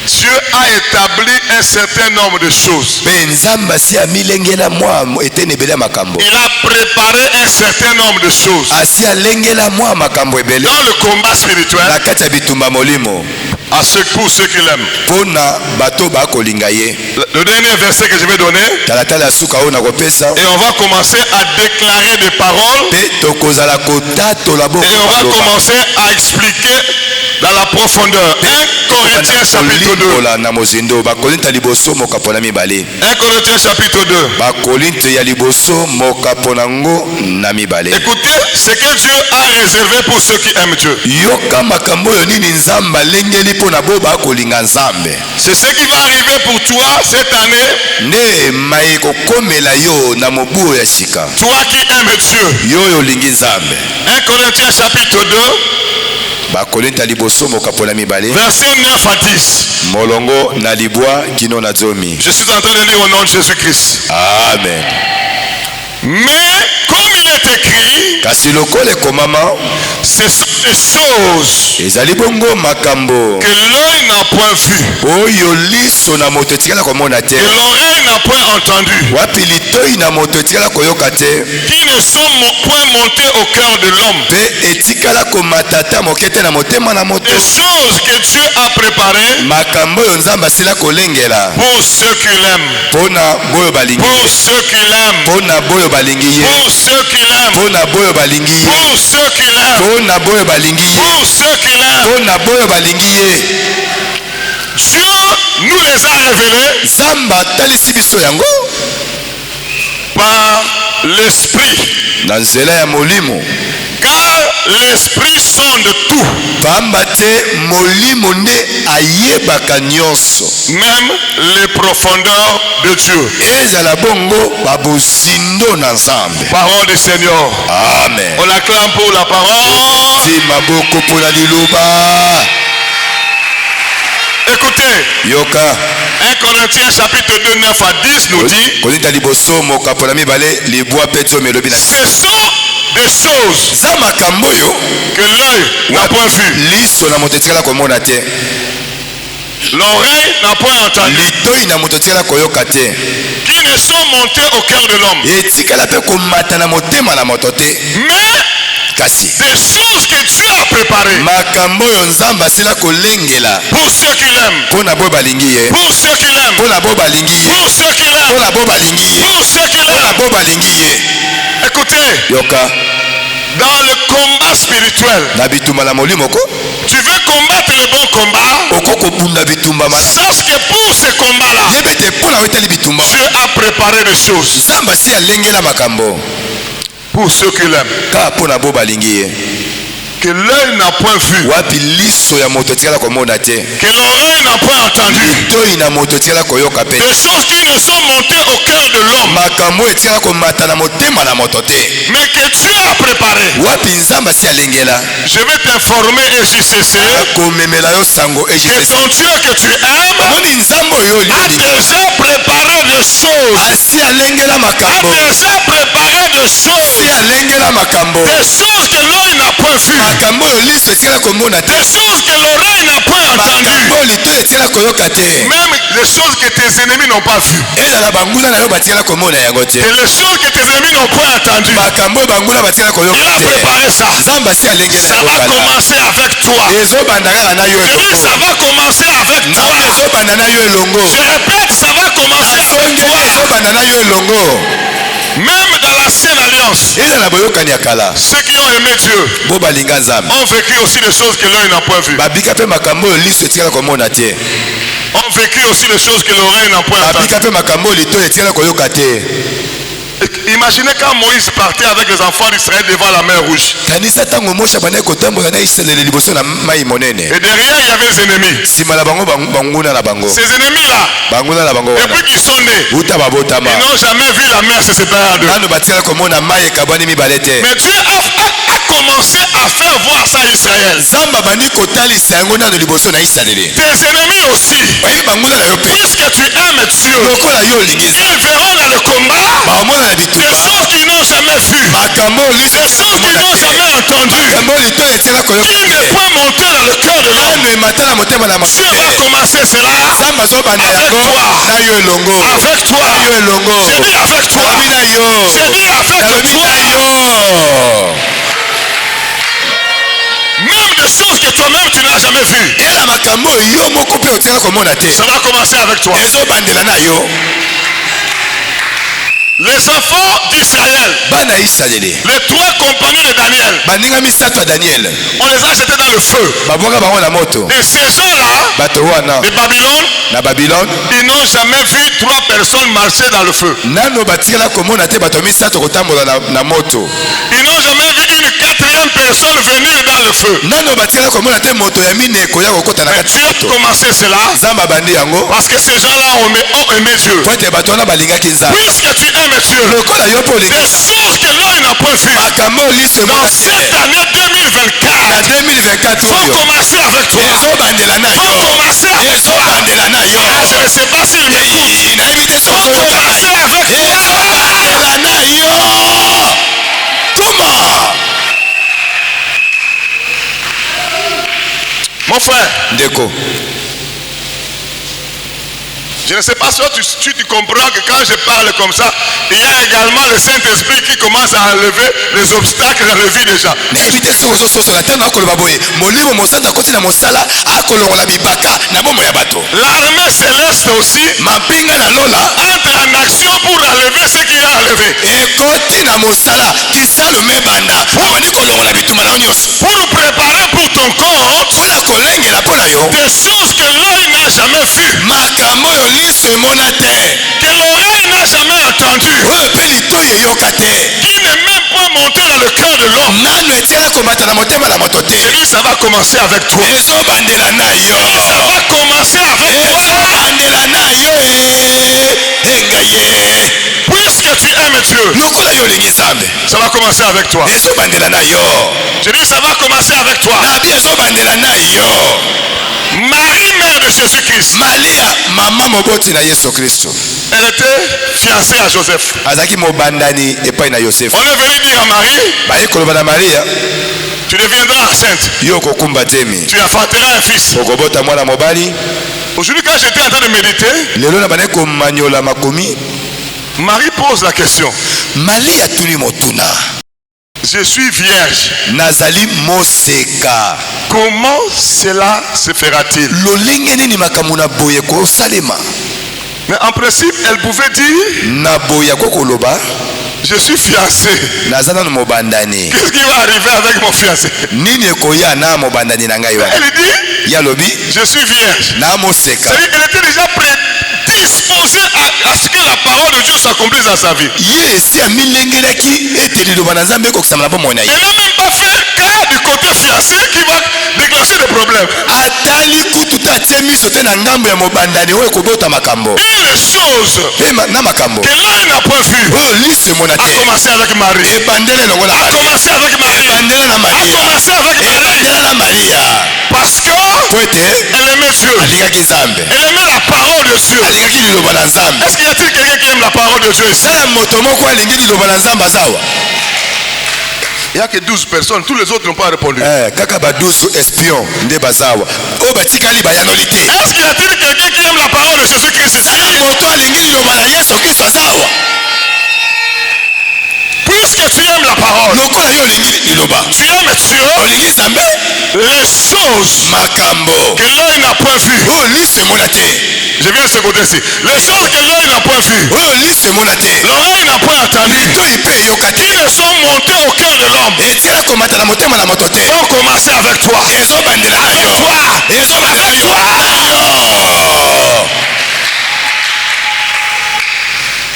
Dieu a établi un certain nombre de choses. Mpe nzambe asi amilengela mwa eteni ebele ya makambo. Il a préparé un certain nombre de choses. Asi alengela mwa makambo ebele Dans le combat spirituel, na kati ya bitumba molimo pour ceux qui l'aiment. mpona bato bakolinga ye. Le dernier verset que je vais donner, talatala ya suka oyo nakopesa et on va commencer à déclarer des paroles, mpe tokozala kotatola et on va bokoloba. commencer à expliquer dans la profondeur. 1 Corinthiens chapitre 2. Kolimbola na mozindo bakolinta liboso mokapo na mibale. 1 Corinthiens chapitre 2. bakolinto ya liboso mokapo nango na mibale. Écoutez ce que Dieu a réservé pour ceux qui aiment Dieu. yoka makambo oyo nini nzambe alengeli mpo na bo bakolinga nzambe. C'est ce qui va arriver pour toi cette année. nde mai kokomela yo na mobu oyo ya sika. Toi qui aimes Dieu. yo oyo olingi nzambe. 1 Corinthiens chapitre 2. Bakolinta liboso mokapola mibale. Verset 9 à 10. Molongo na libwa kino na zomi. Je suis en train de lire au nom de Jésus-Christ. Amen. Mais comme il est écrit, kasi lokole komama, ce sont des choses ezali bongo makambo que l'œil n'a point vu, oyo liso na moto etikala komona te, que l'oreille n'a point entendu, wapi litoi na moto etikala koyoka te, qui ne sont point montés au cœur de l'homme, pe etikala komatata mokete na motema na moto, des choses que Dieu a préparées makambo oyo nzambe asila kolengela pour ceux qui l'aiment, pona boyo balingi pour ye, ceux qui l'aiment, pona boyo balingi ye, pour ceux qui l'aiment, pona boyo balingi ye, pour ceux qui l'aiment, pona boyo balingi ye, pour ceux qui l'aiment. pona boyo balingi ye. Dieu nous les a révélés Zamba talisi biso yango par l'esprit, na nzela ya molimo, car l'esprit sonde tout, pamba te molimo nde ayebaka nyonso, même les profondeurs de Dieu. ezala bongo babozindo na nzambe. Parole du Seigneur. Amen. On acclame pour la parole. Ti maboko pona liloba. Écoutez, yoka 1 Corinthiens chapitre 2 9 à 10 nous dit, kolinta liboso mokapola mibale libwa pe zomi elobi na ce sont des choses za makambo oyo que l'œil n'a point vu, liso na moto etikala komona te, l'oreille n'a point entendu, litoi na moto etikala koyoka te, qui ne sont montés au cœur de l'homme, etikala mpe komata na motema na moto te, mais kasi des choses que Dieu a préparées makambo oyo nzambe asila kolengela pour ceux qui l'aiment, mpona boyo balingi ye, pour ceux qui l'aiment, mpona boyo balingi ye, pour ceux qui l'aiment, mpona boyo balingi ye, pour ceux qui mpona l'aiment. boyo balingi ye. Écoutez, yoka dans le combat spirituel, na bitumba na molimo ko tu veux combattre le bon combat, oko kobunda bitumba malamu, sache que pour ce combat-là, yebe te mpona oyeteli bitumba Dieu a préparé des choses nzambe asi alengela makambo pour ceux qui l'aiment, kaka mpona boyo balingi ye, que l'œil n'a point vu, wapi liso ya moto etikala komona te, que l'oreille n'a point entendu, litoi na moto etikala koyoka pe, des choses qui ne sont montées au cœur de l'homme, makambo oyo etikala komata na motema na moto te, mais que Dieu a préparé. wapi nzambe asi alengela. Je vais t'informer, EJCC, akomemela yo sango que EJCC ton Dieu que tu aimes omoni nzambe oyo a olingi déjà préparé des choses, asi alengela a makambo, déjà préparé des choses, asi alengela makambo, des choses que l'œil n'a point vues, makambo oyo liso etikala komona te, des choses que l'oreille n'a point entendues, makambo oyo litoi etikala koyoka te, même les choses que tes ennemis n'ont pas vues, ezala banguna na yo batikala komona yango te, et les choses que tes ennemis n'ont point entendues. makambo oyo banguna batikala Il koyoka a te, préparé ça. nzambe asi alengela Ça yango va kala, commencer avec toi. ezobanda kaka na yo Je dis, elongo, ça va commencer avec toi. nzambe ezobanda na yo elongo, Je répète, ça va commencer avec songe toi. ezobanda na yo elongo, Même dans l'ancienne alliance, ezala boyokani ya kala, ceux qui ont aimé Dieu bo balinga nzambe ont vécu aussi des choses que l'œil n'a point vues. babika mpe makambo oyo liso etikala komona te, Ont vécu aussi des choses que l'oreille n'a point entendues. babika mpe makambo oyo litoi etikala koyoka te. Imaginez quand Moïse partait avec les enfants d'Israël devant la mer rouge. kanisa ntango moshe abandaki kotambola na isalaele liboso na mai monene, Et derrière, il y avait les ennemis. nsima na bango banguna na bango, Ces ennemis-là, banguna na bango wana depuis qu'ils sont nés, uta babotama ils n'ont jamais vu la mer se séparer en deux. nano batikala komona mai ekabwani mibale te, Mais Dieu a commencé à faire voir ça à Israël. nzambe abandi kotalisa yango nano liboso na isalaele, Tes ennemis aussi, oyebi banguna na yo mpe puisque tu aimes Dieu, lokola yo olingi nzambe ils verront dans le combat baomona na des bitumba choses qu'ils n'ont jamais vues, makambo oyo liso des choses qu'ils n'ont jamais entendues, makambo oyo litoi etikala koyoka qui ne te, peuvent monter dans le cœur de l'homme. nano emata na motema na moto Dieu va te, commencer cela nzambe azobanda avec yango toi. na yo elongo, Avec toi. na yo elongo, J'ai dit avec toi. nalobi na yo, J'ai dit avec nalobi toi. na yo. Même des choses que toi-même tu n'as jamais vues. ela makambo oyo yo moko mpe otikala komona te, Ça va commencer avec toi. ezobandela na yo. Les enfants d'Israël, bana isalaele les trois compagnons de Daniel, baninga misato ya daniele on les a jetés dans le feu. babwaka bango na moto, Et ces gens-là, bato wana de Babylone, na babilone ils n'ont jamais vu trois personnes marcher dans le feu. nano batikala komona te bato misato kotambola na moto, Ils n'ont jamais vu une quatrième deuxième personne venir dans le feu. Mais Dieu a commencé cela parce que ces gens-là ont aimé Dieu. Puisque tu aimes Dieu, des choses que l'homme n'a pas vues dans cette année 2024 faut commencer avec toi. Faut commencer avec toi. Je ne sais pas s'il m'écoute. Faut commencer avec toi. Mon frère, je ne sais pas si tu comprends que quand je parle comme ça, il y a également le Saint-Esprit qui commence à enlever les obstacles dans la vie des gens. L'armée céleste aussi entre en action pour enlever ce qu'il a enlevé. Pour préparer pour ton compte des choses que l'œil n'a jamais vues, que l'oreille n'a jamais entendu, qui n'est même pas monté dans le cœur de l'homme. Je dis, ça va commencer avec toi. Ça va commencer avec toi. Puisque tu aimes Dieu, ça va commencer avec toi. Je dis, ça va commencer avec toi. Marie, mère de Jésus-Christ, elle était fiancée à Joseph. On est venu dire à Marie, tu deviendras enceinte. Tu enfanteras un fils. Aujourd'hui, quand j'étais en train de méditer, Marie pose la question. Je suis vierge. Comment cela se fera-t-il? Mais en principe, elle pouvait dire, je suis fiancé. Qu'est-ce qui va arriver avec mon fiancé? Elle dit, je suis vierge. C'est-à-dire, elle était déjà prédisposée à ce que la parole de Dieu s'accomplisse dans sa vie. Elle n'a même pas fait cas du côté fiancé qui va déclencher des problèmes. Une chose que l'œil n'a pas vue a commencé avec Marie. A commencé avec Marie. Parce que elle aimait Dieu. Elle aimait la parole de Dieu. Est-ce qu'il y a-t-il quelqu'un qui aime la parole de Dieu ici? Il n'y a que 12 personnes, tous les autres n'ont pas répondu. Est-ce qu'il y a-t-il quelqu'un qui aime la parole de Jésus-Christ ici? Puisque tu aimes la parole, tu aimes Dieu, les choses que l'œil n'a pas vues. Je viens de ce côté-ci. Les choses que l'œil n'a pas vues, l'oreille n'a pas entendu, qui ne sont montées au cœur de l'homme, vont commencer avec toi. Avec toi.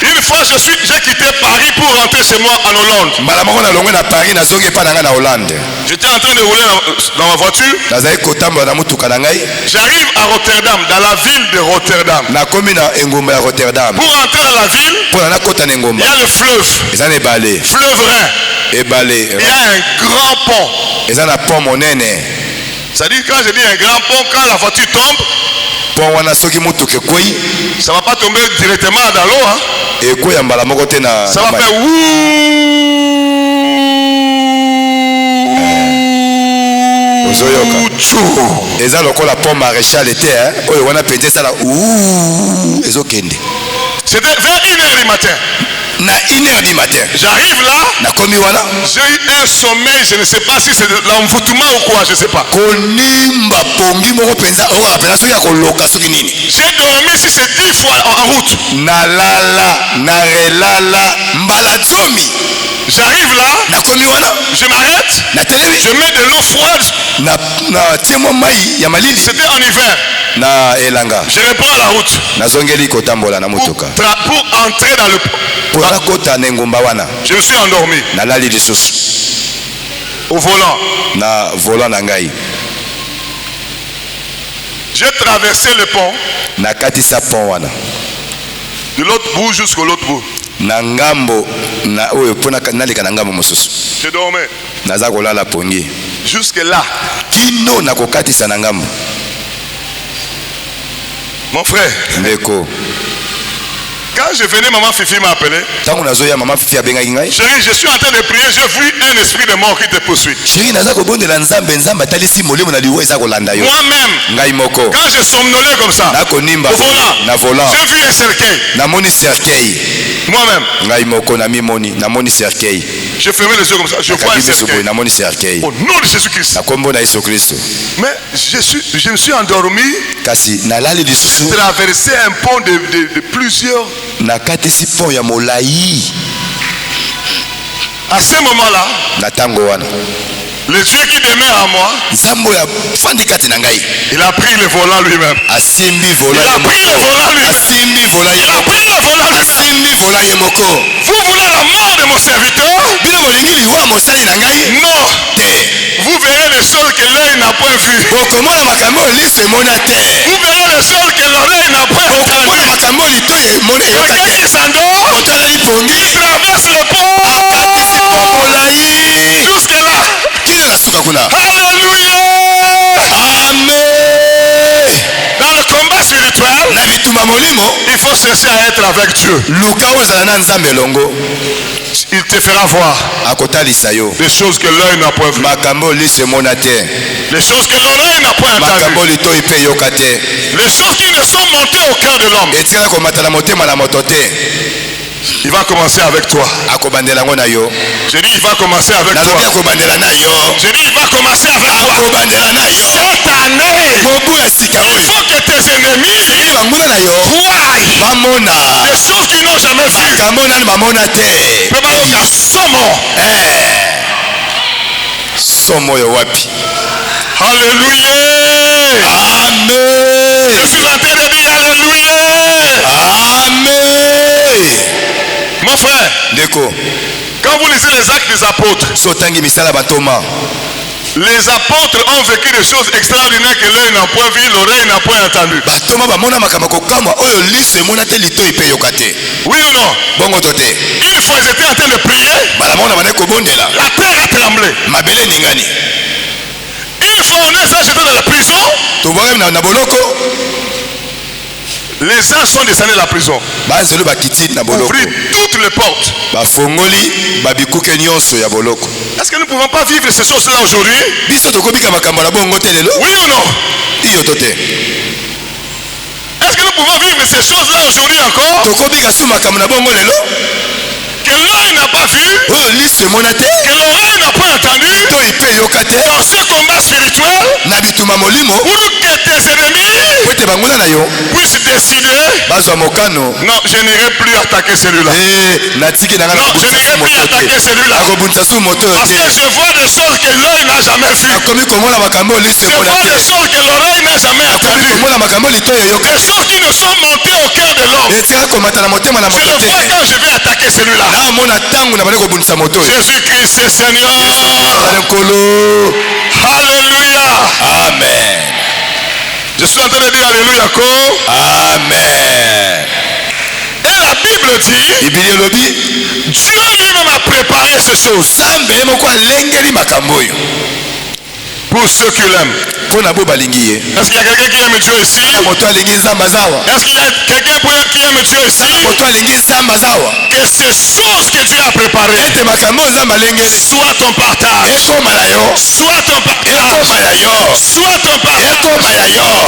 Une fois, j'ai quitté Paris pour rentrer chez moi en Hollande. J'étais en train de rouler dans ma voiture. J'arrive à Rotterdam, dans la ville de Rotterdam. Pour entrer dans la ville, il y a le fleuve. Fleuve Rhin. Il y a un grand pont. C'est-à-dire, quand je dis un grand pont, quand la voiture tombe, ça ne va pas tomber directement dans l'eau. Hein? Ça va faire c'était vers 1h du matin. J'arrive là, j'ai eu un sommeil, je ne sais pas si c'est de l'envoûtement ou quoi, je ne sais pas. J'ai dormi si c'est 10 fois en route. J'arrive là, je m'arrête, je mets de l'eau froide. C'était en hiver. Je reprends la route pour entrer dans le pont. Je me suis endormi. Au volant. Na volant na ngai. J'ai traversé le pont. Na katisa pont wana. De l'autre bout jusqu'au l'autre bout. Na ngambo na oyo pona naleka na ngambo mosusu. Je dormais. Naza kolala pongi. Jusque là. Kino na kokatisa na ngambo. Mon frère. Ndeko. Quand je venais, maman Fifi m'a appelé. Chérie, je suis en train de prier, j'ai vu un esprit de mort qui te poursuit. Moi-même, quand je somnolais comme ça, au volant, j'ai vu un cercueil. Moi-même, je fermais les yeux comme ça, je vois un cercueil. Au nom de Jésus-Christ. Mais je me suis endormi. J'ai traversé un pont de plusieurs. À ce moment-là, le Dieu qui demeure à moi, il a pris le volant lui-même. Il a pris le volant lui-même. Vous voulez la mort de mon serviteur? Non. Vous verrez les choses que l'œil n'a point vu. Vous verrez les choses que l'oreille n'a point entendu. Quelqu'un qui s'endort, il traverse le pont. Jusque là. Alléluia. Amen. Dans le combat spirituel, il faut cesser à être avec Dieu. Il te fera voir des choses que l'œil n'a point vues, les choses que l'oreille n'a point entendues, les choses qui ne sont montées au cœur de l'homme. Il va commencer avec toi. J'ai dit il va commencer avec toi. J'ai dit il va commencer avec toi. Cette année, il faut que tes ennemis voient des choses qu'ils n'ont jamais vues. Alléluia. Amen. Je suis en train de dire alléluia. Amen. Mon frère, quand vous lisez les actes des apôtres, les apôtres ont vécu des choses extraordinaires que l'œil n'a point vu, l'oreille n'a point entendu. Oui ou non? Une fois ils étaient en train de prier, la terre a tremblé. Une fois on est jeté dans la prison, les anges sont descendus de la prison. Ouvrir toutes les portes. Est-ce que nous ne pouvons pas vivre ces choses-là aujourd'hui? Oui ou non? Est-ce que nous pouvons vivre ces choses-là aujourd'hui encore? Que l'œil n'a pas vu, que l'oreille n'a pas entendu, dans ce combat spirituel, pour que tes ennemis puissent décider, non, je n'irai plus attaquer celui-là. Non, je n'irai plus attaquer celui-là. Parce que je vois des choses que l'œil n'a jamais vues. Je vois des choses que l'oreille n'a jamais entendues. Des choses qui ne sont montées au cœur de l'homme. Je le vois quand je vais attaquer celui-là. Jésus-Christ est Seigneur. Alléluia. Amen. Je suis en train de dire alléluia. Amen. Et la Bible dit, Dieu lui-même a préparé ces choses pour ceux qui l'aiment. Est-ce qu'il y a quelqu'un qui aime Dieu ici? Est-ce qu'il y a quelqu'un qui aime Dieu ici? Que ces choses que Dieu a préparées soient ton partage. Soit ton partage. Soit ton partage.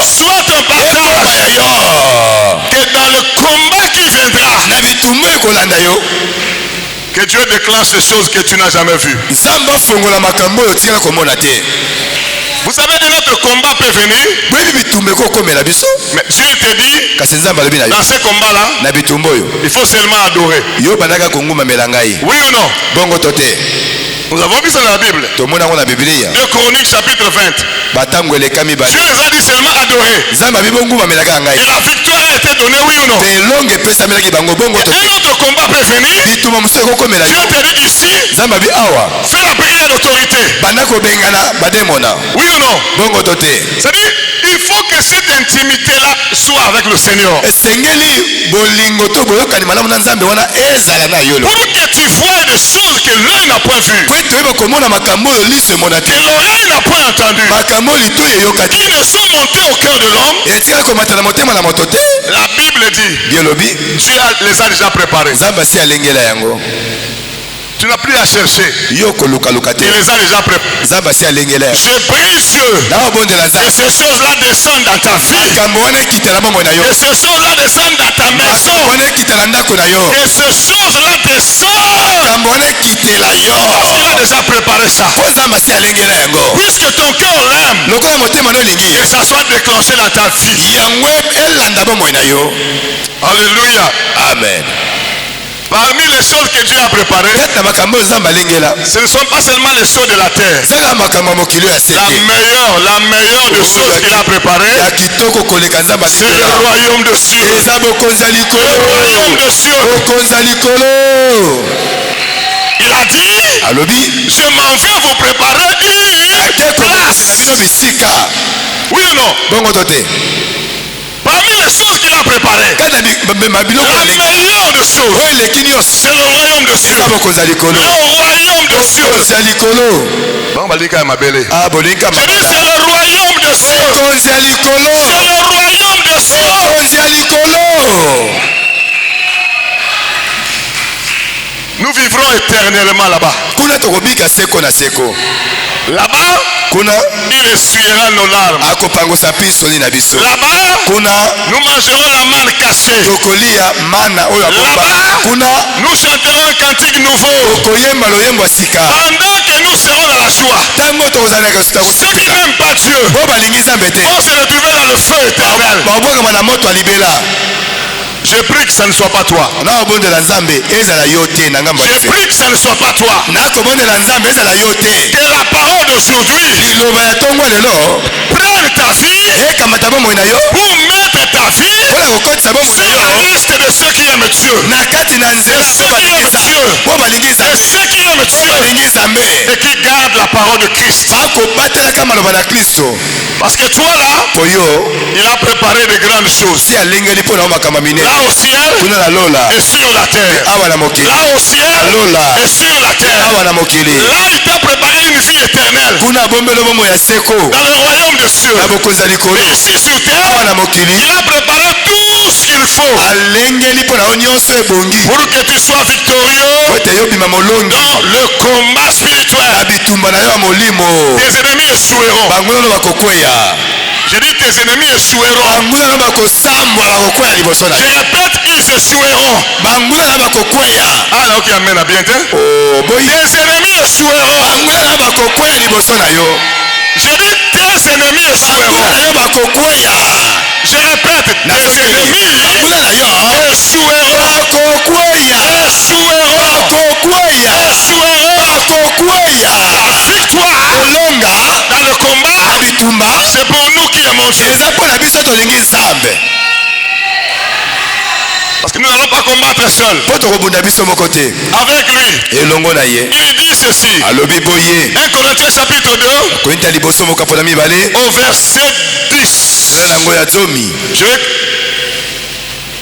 Soit ton partage. Que dans le combat qui viendra, que Dieu déclenche les choses que tu n'as jamais vues. Vous savez, un autre combat peut venir. Mais Dieu te dit, dans ce combat-là, il faut seulement adorer. Oui ou non? Nous avons vu ça dans la Bible. 2 Chroniques chapitre 20. Dieu les a dit seulement adorer. Et la victoire a été donnée, oui ou ou non? te longue epesamelaki bango bongo to Un autre combat peut venir. bituma mosusu ekokomela Dieu yo te dit ici, nzambe abi awa fais la prière d'autorité. banda kobengana bademona Oui ou non? bongo to te C'est-à-dire, il faut que cette intimité-là soit avec le Seigneur. esengeli bolingo to boyokani malamu na nzambe wana ezala na yo Pour que tu vois des choses que l'œil n'a point vues, po ete oyeba komona makambo oyo liso emona te que l'oreille n'a point entendues, makambo oyo litoi eyoka te qui ne sont montées au cœur de l'homme. etikali komata na motema na moto te La Bible dit, bielobi Dieu les a déjà préparés. nzambe asi alengela yango Tu n'as plus à chercher. yo kolukaluka te Il les a déjà préparés. nzambe asi alengela yango Je prie Dieu naobondela que nzambe ces choses-là descendent dans ta vie. makambo wana ekitela bomoi na yo Que ces choses-là descendent dans ta maison. makambo wana ekitela ndako na yo Que ces choses-là descendent. makambo wana ekitela yo Il a déjà préparé ça. po nzambe asi alengela yango Puisque ton cœur l'aime, lokola motema na olingi que ça soit déclenché dans ta vie. yango elanda bomoi na yo Alléluia. amen Parmi les choses que Dieu a préparées, kati na makambo oyo nzambe alengela ce ne sont pas seulement les choses de la terre. ezaka makambo ya mokili oyo ase La te meilleure des choses qu'il a préparées, ya kitoko koleka nzambe c'est le alengela royaume de cieux. eza bokonzi ya Le likolo royaume de cieux. bokonzi ya likolo Il a dit, alobi je m'en vais vous préparer ate une kobongisela bino place. bisika Oui ou non? bongo to te Parmi les choses qu'il a préparées, kati na biloko la alengela meilleure des choses, oyo eleki nyonso c'est le royaume de cieux. eza bokonzi ya likolo Le royaume de cieux. bokonzi ya likolo Bon, balika ya mabele. ah bolinga Je dis, c'est le royaume de cieux. bokonzi ya likolo C'est le royaume de cieux. bokonzi ya likolo Nous vivrons éternellement là-bas. kuna tokobika seko na seko Là-bas, kuna il essuiera nos larmes. akopangusa pisoli na biso Là-bas, kuna nous mangerons la manne cachée. tokolia mana oyo akoba Là-bas, kuna nous chanterons un cantique nouveau. koyemba loyembo ya sika Pendant que nous serons dans la joie. ntango tokozalaka suta Ceux qui kosepela n'aiment pas Dieu po balingi nzambe te vont se retrouver dans le feu éternel. babwakama na moto ya libela Je prie que ça ne soit pas toi. nakobondela nzambe ezala yo te na ngambo ya Je nzambe prie que ça ne soit pas toi. nakobondela nzambe ezala yo te Que la parole d'aujourd'hui liloba ya ntongo lelo prenne ta vie ekamata bomoi na yo pour mettre ta vie mpona kokotisa bomoi sur na la yo liste de ceux qui aiment Dieu. na kati na nzela Ceux qui aiment Dieu. po balingi Et nzambe ceux qui aiment po Dieu balingi nzambe et qui gardent la parole de Christ. bakobatelaka maloba na kristo Parce que toi là, po yo il a préparé de grandes choses. si alengeli mpo na yo makambo ya minene Là au ciel kuna na lola et sur la terre. awa na mokili Là au ciel Lola. et sur la terre. awa na mokili Là, il t'a préparé une vie éternelle kuna abombeli bomoi ya seko dans le royaume de cieux. na bokonzi ya likolo Et ici sur terre, awa na mokili il a préparé tout ce qu'il faut alengeli mpo na yo nyonso ebongi pour que tu sois victorieux po ete yobima molongi dans le combat na spirituel. bitumba na yo ya molimo Tes ennemis échoueront. banguna no bakokweya Je dis tes ennemis échoueront. banguna no bakosambwa bakokweya liboso na Je yo répète, ils échoueront. banguna na bakokweya Ah là, ok, amen, à bien. boyi Tes ennemis échoueront. banguna na bakokweya liboso na yo Je dis tes ennemis banguna échoueront. na yo bakokweya Je répète, tes ennemis banguna na yo échoueront. bakokweya Échoueront. bakokweya Échoueront. bakokweya La victoire kolonga dans le combat, na bitumba c'est pour nous qui aimons Dieu. eza mpo na biso tolingi nzambe Parce que nous n'allons pas combattre seuls. mpo tokobunda biso moko te Avec lui, elongo na ye il dit ceci. alobi boye 1 Corinthiens chapitre 2, koyinta liboso mokapo na mibale au verset 10. eza nango ya zomi Je vais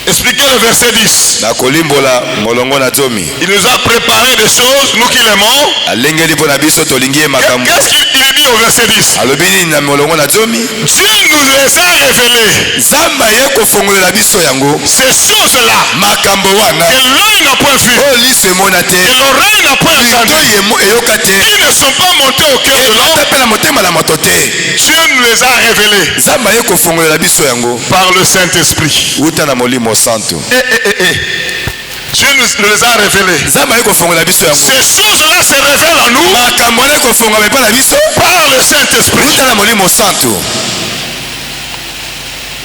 expliquer le verset 10. nakolimbola molongo na zomi Il nous a préparé des choses, nous qui l'aimons. alengeli mpo na biso tolingi ye makambo Qu'est-ce qu'il dit au verset 10? alobi nini na molongo na zomi Dieu nous les a révélés. nzambe aye kofongolela biso yango Ces choses-là, makambo wana que l'œil n'a point vu, oyo liso emona te que l'oreille n'a point entendu, litoi eyoka te qui ne sont pas montés au cœur de l'homme. emata mpe na motema na moto te Dieu nous les a révélés nzambe aye kofongolela biso yango par le Saint-Esprit. uta na molimo santo Dieu nous les a révélés. nzambe aye kofongolela biso yango Ces choses-là se révèlent en nous makambo wana ekofongama epa na biso par le Saint-Esprit. uta na molimo santo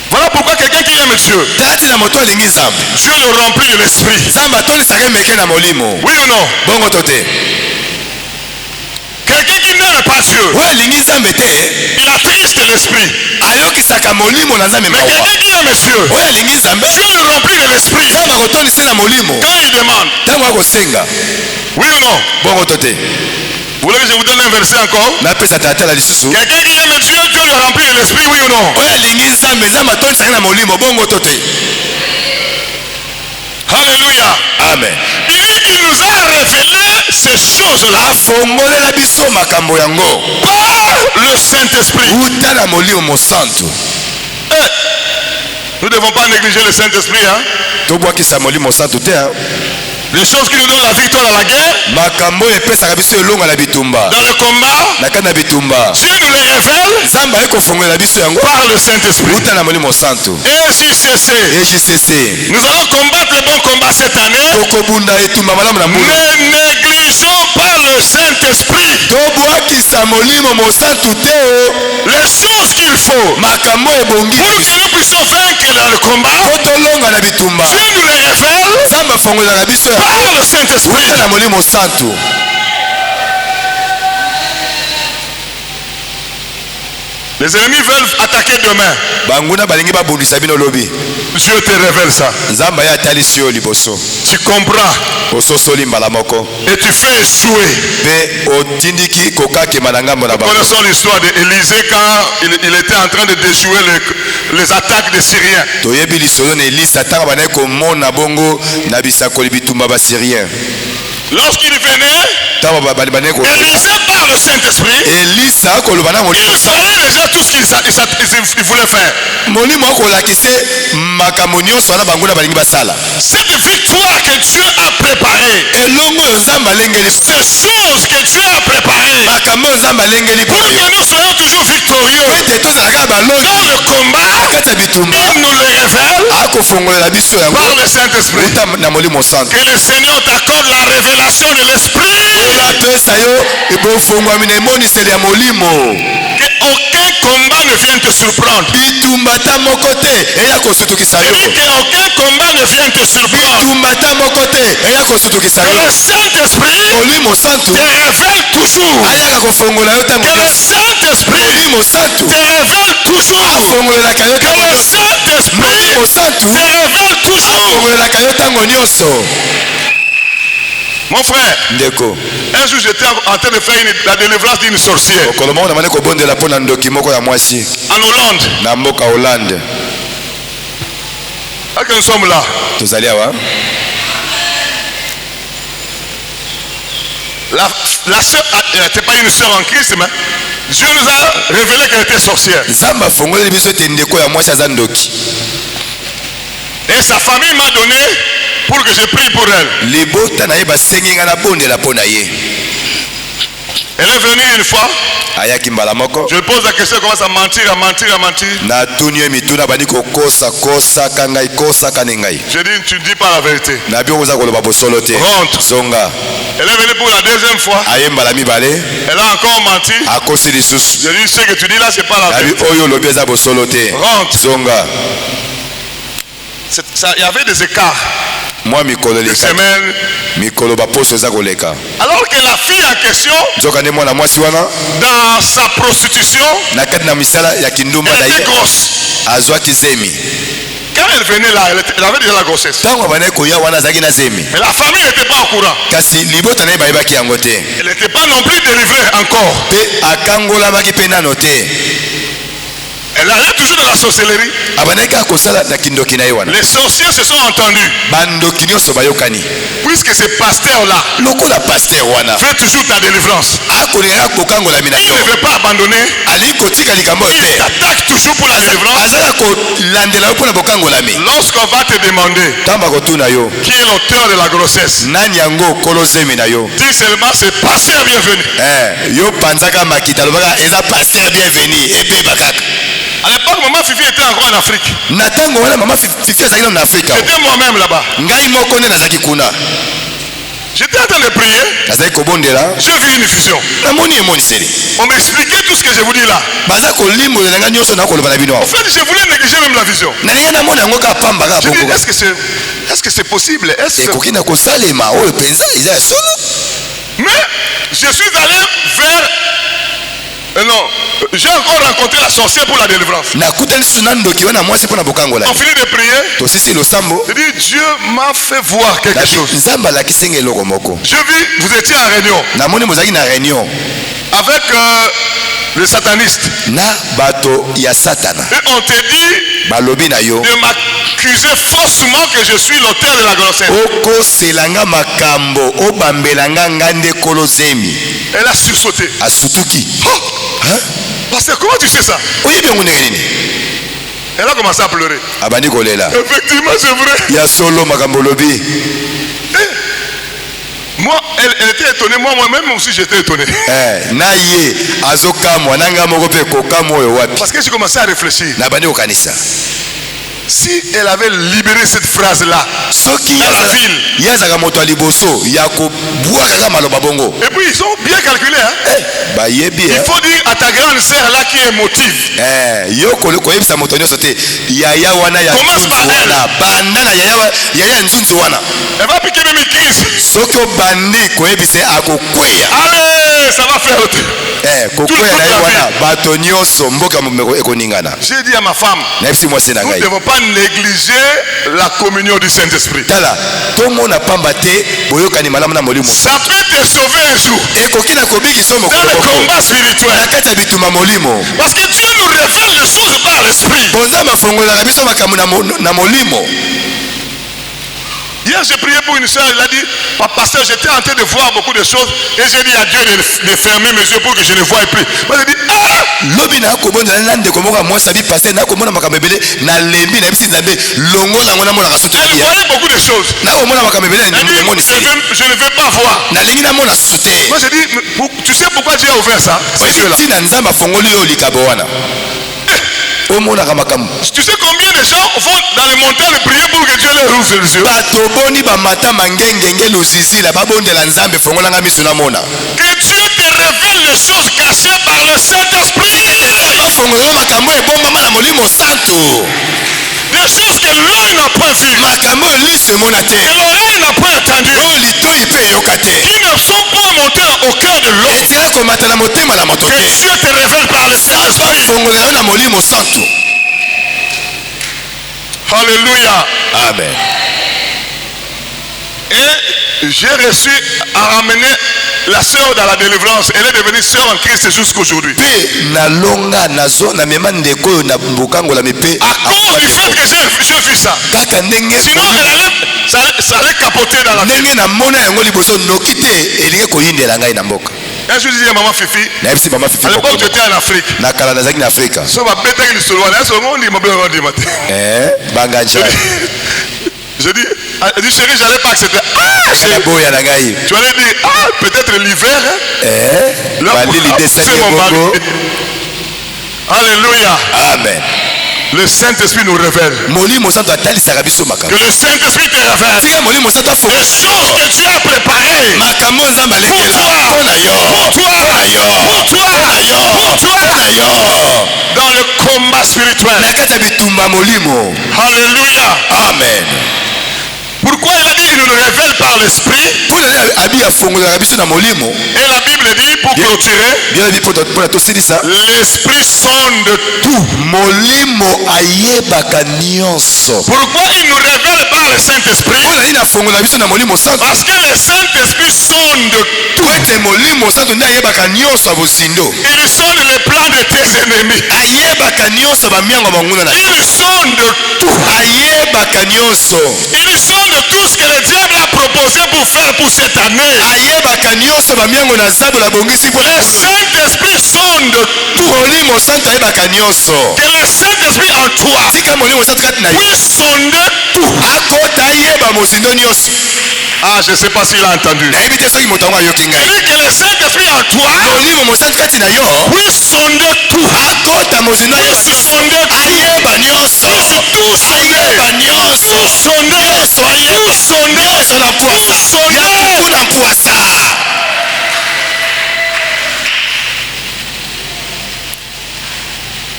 Voilà pourquoi quelqu'un qui aime Dieu, tati na moto alingi nzambe Dieu le remplit de l'Esprit. nzambe atonisaka emeke na molimo Oui ou non? bongo to te Quelqu'un qui n'aime pas Dieu, oyo alingi nzambe te il attriste l'Esprit. ayokisaka molimo na nzambe Mais mawa quelqu'un qui aime Dieu, oyo alingi nzambe Dieu le remplit Quand il demande, oui ou non? Vous voulez que je vous donne un verset encore? Quelqu'un qui aime Dieu, Dieu lui remplit de l'esprit, oui ou non? Alléluia. Amen. Il nous a révélé ces choses-là par le Saint-Esprit. Nous ne devons pas négliger le Saint-Esprit. Les choses qui nous donnent la victoire dans la guerre, dans le combat, Dieu nous les révèle par le Saint-Esprit. Et JCC, nous allons combattre le bon combat cette année. Ne négligeons pas le Saint-Esprit. Les choses qu'il faut pour que nous puissions vaincre dans le combat, Dieu nous les révèle par le Saint-Esprit. Les ennemis veulent attaquer demain. Dieu te révèle ça. Tu comprends. Et tu fais échouer. Nous connaissons l'histoire d'Élisée quand il était en train de déjouer les attaques des Syriens. Lorsqu'il venait, Élisée par le Saint-Esprit, il savait déjà tout ce qu'il voulait faire. Cette victoire que Dieu a préparée, ces choses que Dieu a préparées, pour que nous soyons toujours victorieux dans le combat, il nous le révèle par le Saint-Esprit. Que le Seigneur t'accorde la révélation de l'Esprit. Qu'aucun combat ne vienne te surprendre. Qu'aucun combat ne vienne te surprendre. Que le Saint-Esprit te révèle toujours. Que le Saint-Esprit te révèle toujours. Que le Saint-Esprit te révèle toujours. Mon frère, un jour j'étais en train de faire la délivrance d'une sorcière en Hollande. Est-ce que nous sommes là? La sœur n'était pas une sœur en Christ, mais Dieu nous a révélé qu'elle était sorcière. Et sa famille m'a donné pour que je prie pour elle. Elle est venue une fois. Je lui pose la question, elle commence à mentir. Je dis, tu ne dis pas la vérité. Rentre. Elle est venue pour la deuxième fois. Elle a encore menti. Je dis, ce que tu dis là, c'est pas la vérité. Rentre. Il y avait des écarts. Des semaines. Alors que la fille en question, dans sa prostitution, elle était grosse. Quand elle venait là, elle avait déjà la grossesse. Mais la famille n'était pas au courant. Elle n'était pas non plus délivrée encore. Elle allait toujours dans la sorcellerie. Les sorciers se sont entendus. Puisque ce pasteur-là fait toujours ta délivrance, il ne veut pas abandonner. Il t'attaque toujours pour la délivrance. Lorsqu'on va te demander qui est l'auteur de la grossesse, dis seulement c'est pasteur bienvenu. À l'époque, maman Fifi était encore en Afrique. J'étais moi-même là-bas. J'étais en train de prier. J'ai vu une vision. On m'expliquait tout ce que je vous dis là. En fait, je voulais négliger même la vision. Je dis, est-ce que c'est possible? Mais je suis allé vers... non. j'ai encore rencontré la sorcière pour la délivrance. On finit de prier. Je dis, Dieu m'a fait voir quelque chose. Je vis, vous étiez en réunion avec le sataniste. Et on te dit de m'accuser faussement que je suis l'auteur de la grossesse. Elle a sursauté. Oh! Hein? Pasteur, comment tu sais ça? Elle a commencé à pleurer. Effectivement, c'est vrai. Moi, elle était étonnée. Moi-même aussi, j'étais étonné. Parce que j'ai commencé à réfléchir. Si elle avait libéré cette phrase-là dans la ville. Et puis ils ont bien calculé. Hein? Il faut dire à ta grande sœur là qui est motive. Commence par elle. Elle va piquer même une crise. Allez, ça va faire autre. J'ai dit à ma femme, nous ne devons pas négliger la communion du Saint-Esprit. Ça peut te sauver un jour dans le combat spirituel. Parce que Dieu nous révèle les choses par l'Esprit. Hier, j'ai prié pour une soeur, elle a dit, pasteur, j'étais en train de voir beaucoup de choses et j'ai dit à Dieu de fermer mes yeux pour que je ne voie plus. Moi, j'ai dit, elle voyait beaucoup de choses. Elle dit, je ne vais pas voir. Moi, j'ai dit, tu sais pourquoi Dieu a ouvert ça? Tu sais combien de gens vont dans les montagnes prier pour que Dieu leur ouvre les yeux? Que Dieu te révèle les choses cachées par le Saint-Esprit. Des choses que l'œil n'a pas vues, que l'oreille n'a pas entendues, qui ne sont pas montées au cœur de l'homme. Que Dieu te révèle par le Saint-Esprit. Alléluia. Amen. Et j'ai réussi à ramener la sœur dans la délivrance. Elle est devenue sœur en Christ jusqu'aujourd'hui. À cause du fait que j'ai vu ça. Sinon ça allait capoter dans la vie. Un jour, je dis à maman Fifi, à l'époque où j'étais en Afrique, je dis, chérie, j'allais pas accepter. Tu allais dire, peut-être l'hiver. C'est mon mari. Alléluia. Amen. Le Saint-Esprit nous révèle. Que le Saint-Esprit te révèle. Les choses que Dieu a préparées pour toi dans le combat spirituel. Alléluia. Amen. Pourquoi il a dit qu'il nous révèle par l'esprit? Et la Bible dit, pour clôturer, l'esprit sonde tout. Pourquoi il nous révèle par le Saint-Esprit? Parce que le Saint-Esprit sonde tout. Il sonde les plans de tes ennemis. Il sonde tout. Il sonde tout ce que le diable a proposé pour faire pour cette année. Le Saint-Esprit sonde tout. Que le Saint-Esprit en toi puisse sonder tout. Ah, je ne sais pas s'il a entendu. Il dit que le Saint-Esprit en toi puisse sonder tout.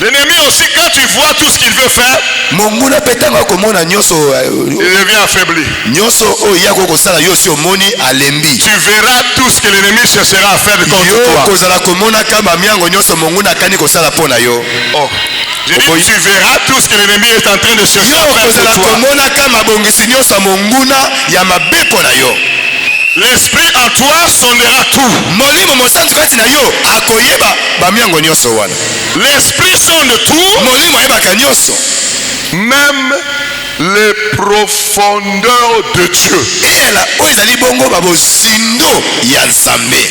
L'ennemi aussi, quand tu vois tout ce qu'il veut faire, monguna petanga komona nyoso il devient affaibli. Nyoso oyako kosala yo si omoni alembi. Tu verras tout ce que l'ennemi cherchera à faire contre yo toi. kozala komona kama miango nyoso monguna kani kosala pona yo. Oh. Je dis, tu verras tout ce que l'ennemi est en train de chercher Yo à faire kozala contre toi. komona kama bongisi nyoso monguna ya mabe pona yo. L'esprit en toi sondera tout. Molimo mosantu kati na yo akoyeba ba miango nyoso wana. L'esprit sonde tout. Molimo yebaka nyoso. Même les profondeurs de Dieu. Ela oizali bongo babosindo ya Nzambe.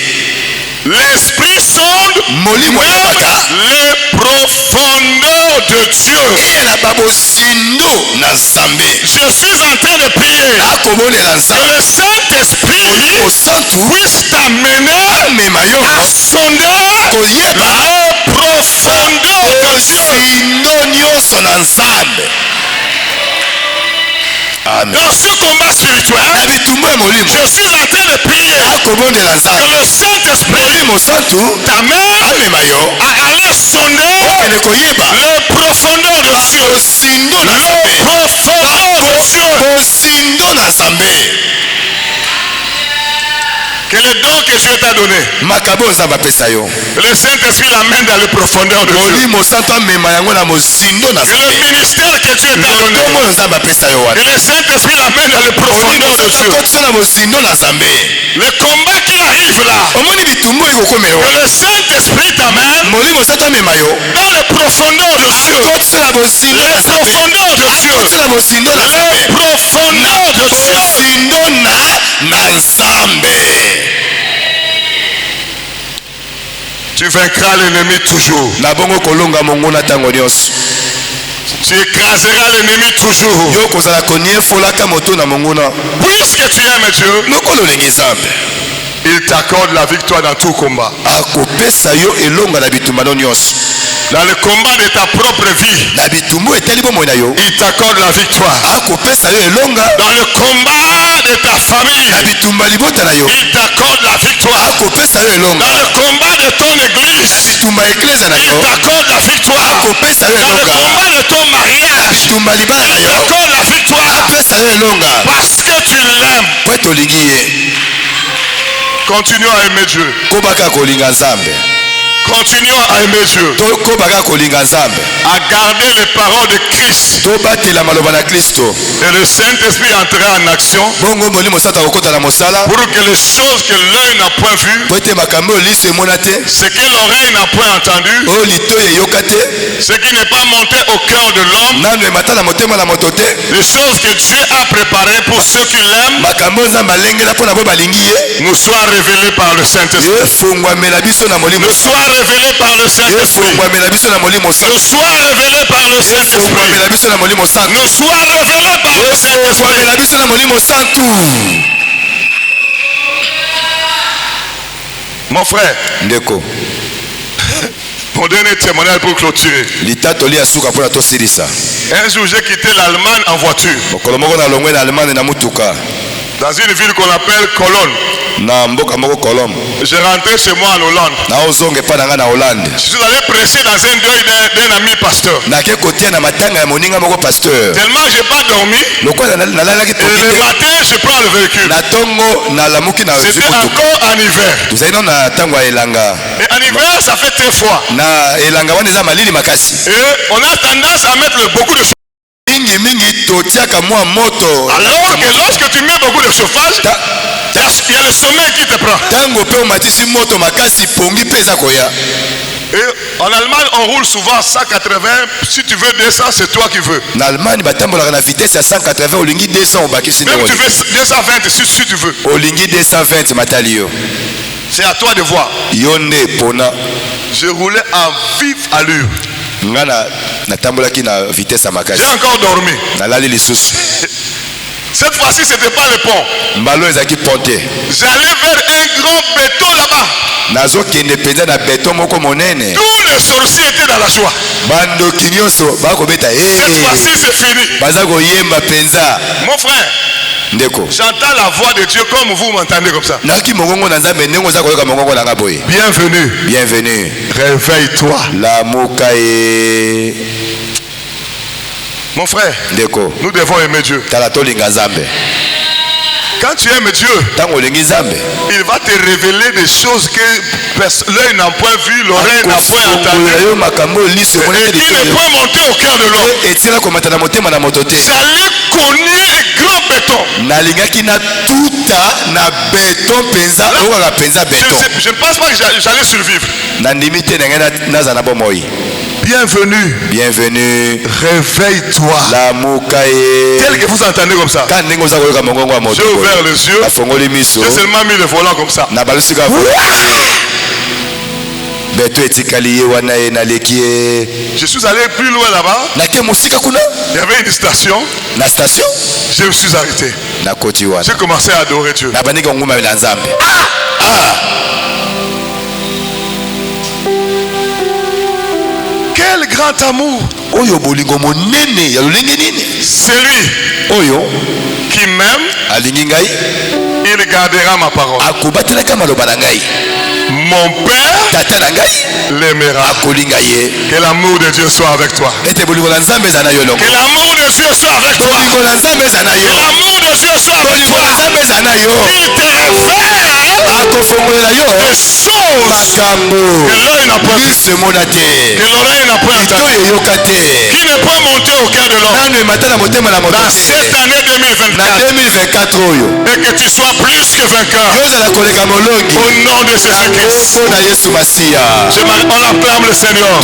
L'esprit sonde Molimo même yebaka les profondeurs de Dieu. ela babosindo na Nzambe. Je suis en train de prier Akobolela que Nzambe. le Saint-Esprit Molimo santu puisse t'amener amema yo à sonder koyeba les profondeurs de Dieu. bosindo nyonso na Nzambe. Amen. Dans ce combat spirituel, Na bitumbu ya molimo je suis en train de prier akobondela que Nzambe. le Saint-Esprit Molimo santu t'amène amema yo à aller sonder okende koyeba les profondeurs de Dieu. bosindo na Les Nzambe. profondeurs de Dieu. Bosindo na Nzambe. Que le don que Dieu t'a donné, Makabo Nzambe apesa yo. le Saint-Esprit l'amène dans les profondeurs de Dieu. Molimo santu amema yango na mosindo na Que le Nzambe. ministère que Dieu t'a donné, Ntombo Nzambe apesa yo wana. que le Saint-Esprit l'amène dans les profondeurs de Dieu. Kotisa na bosindo na Nzambe. Le combat qui arrive là, Omoni bitumbu ekokomela yo. que le Saint-Esprit t'amène Molimo santu amema yo. dans les profondeurs de Dieu. Kotisa na bosindo na Les Nzambe. profondeurs de Dieu. Kotisa na bosindo na Les Nzambe. profondeurs de Dieu. Bosindo na Nzambe. Tu vaincras l'ennemi toujours. Na bongo kolonga mongona tango nyonso. Tu écraseras l'ennemi toujours. Yo kozala koniefolaka moto na mongona. Puisque tu aimes Dieu, Lokolo olingi Nzambe. il t'accorde la victoire dans tout combat. Akopesa yo elonga na bitumbano nyonso. Dans le combat de ta propre vie, Na bitumbu etali bomoi na yo. il t'accorde la victoire. Akopesa yo elonga Dans le combat de ta famille, na bitumba libota na yo. il t'accorde la victoire. Akopesa yo elonga Dans le combat de ton église, bitumba eklezia na il yo. t'accorde la victoire. Akopesa yo Dans le elonga combat de ton mariage, bitumba libala na il yo. t'accorde la victoire. Apesa yo elonga Parce que tu l'aimes. po ete olingi ye. Continuons à aimer Dieu. Kobaka kolinga Nzambe. Continuons à aimer Dieu. Kobaka kolinga Nzambe. À garder les paroles de Christ. Tobatela maloba na Kristo. Et le Saint-Esprit entrera en action Bongo molimo sata kokota na mosala. pour que les choses que l'œil n'a point vues, Po ete makambo oyo liso emona te. ce que l'oreille n'a point entendu, Oyo litoyi eyoka te. ce qui n'est pas monté au cœur de l'homme, Nano emata na motema na moto te. les choses que Dieu a préparées pour ceux qui l'aiment, Makambo Nzambe alengela mpo na bo balingi ye. nous soient révélées par le Saint-Esprit. Efungwamela biso na molimo. Nous soient révélées par le Saint-Esprit. Efungwamela biso na molimo santu. Nous soient révélées par le Saint-Esprit. Efungwamela biso na molimo santu. Nous soient révélées par le Saint-Esprit. Efungwamela biso na molimo santu. Mon frère, Ndeko, mon dernier témoignage pour clôturer. litatoli asuka mpona tosilisa. Un jour, j'ai quitté l'Allemagne en voiture, Mokolo moko nalongwe na Allemagne na mutuka. dans une ville qu'on appelle Cologne. Na mboka moko Colombe. Je rentrais chez moi en Hollande. Naozonga epai na nga na Hollande. Je suis allé prêcher dans un deuil d'un ami pasteur. Nake kotia na matanga ya moninga moko pasteur. Tellement j'ai pas dormi. Lokola nalalaki Et toki le te. matin, je prends le véhicule. Na tongo nalamuki na C'était mutuka. encore en hiver. Tozali nano na ntango ya elanga. Et en hiver, ça fait très froid. Na elanga wana eza malili makasi. Et on a tendance à mettre beaucoup de chauffage. Mingi mingi totiaka mwa moto. Alors que lorsque tu mets beaucoup de chauffage, il y a le sommeil qui te prend. Tango pe omatisi moto makasi pongi pe eza koya. Et en Allemagne, on roule souvent 180. Si tu veux 200, c'est toi qui veux. Na Allemagne batambolaka na vitesse ya 180 olingi 200 obakisi Même ndeko. tu veux 220 si tu veux. Olingi 220 matali yo. C'est à toi de voir. Yo nde pona. Je roulais à vive allure. Nga natambolaki na vitesse ya makasi. J'ai encore dormi. Nalali lisusu. Cette fois-ci, ce n'était pas le pont. Mbalo ezaki ponte. J'allais vers un grand béton là-bas. Nazokende penza na beton moko monene. Tous les sorciers étaient dans la joie. Bandoki nyonso bakobeta Cette fois-ci, c'est fini. baza koyemba penza. Mon frère, Ndeko. j'entends la voix de Dieu comme vous m'entendez comme ça. Naki mongongo na Nzambe ndenge oza koyoka mongongo na nga boye. Bienvenue. Bienvenue. Réveille-toi. Lamuka e. Mon frère, nous devons aimer Dieu. Quand tu aimes Dieu, il va te révéler des choses que l'œil n'a point vu, l'oreille n'a point entendu, et qui ne peut monter au cœur de l'homme. J'allais cogner un grand béton. Je ne pense pas que j'allais survivre. Bienvenue. Bienvenue. Réveille-toi. Tel que vous entendez comme ça. J'ai ouvert les yeux. J'ai seulement mis le volant comme ça. Je suis allé plus loin là-bas. Il y avait une station. Je me suis arrêté. J'ai commencé à adorer Dieu. Quel grand amour. C'est lui qui m'aime. Il gardera ma parole. Mon Père l'aimera. Que l'amour de Dieu soit avec toi. Que l'amour de Dieu soit avec toi. Que l'amour de Dieu soit avec toi. Il te révèle des choses que l'œil n'a pas vues, que l'oreille n'a pas entendues, qui ne peut monter au cœur de l'homme. Dans cette année 2024, et que tu sois plus que vainqueur. Au nom de Jésus-Christ. On acclame le Seigneur.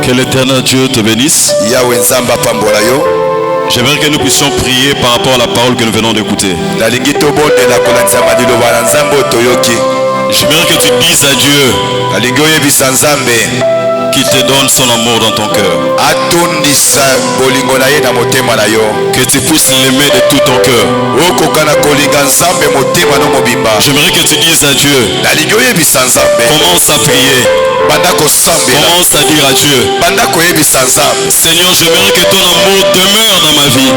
Que l'éternel Dieu te bénisse. J'aimerais que nous puissions prier par rapport à la parole que nous venons d'écouter. J'aimerais que tu dises à Dieu qu'il te donne son amour dans ton cœur. Que tu puisses l'aimer de tout ton cœur. J'aimerais que tu dises à Dieu, commence à prier. Commence à dire à Dieu, Seigneur, j'aimerais que ton amour demeure dans ma vie.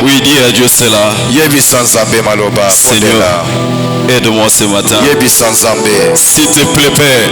Oui, dis à Dieu cela. Seigneur, aide-moi ce matin. S'il te plaît, Père.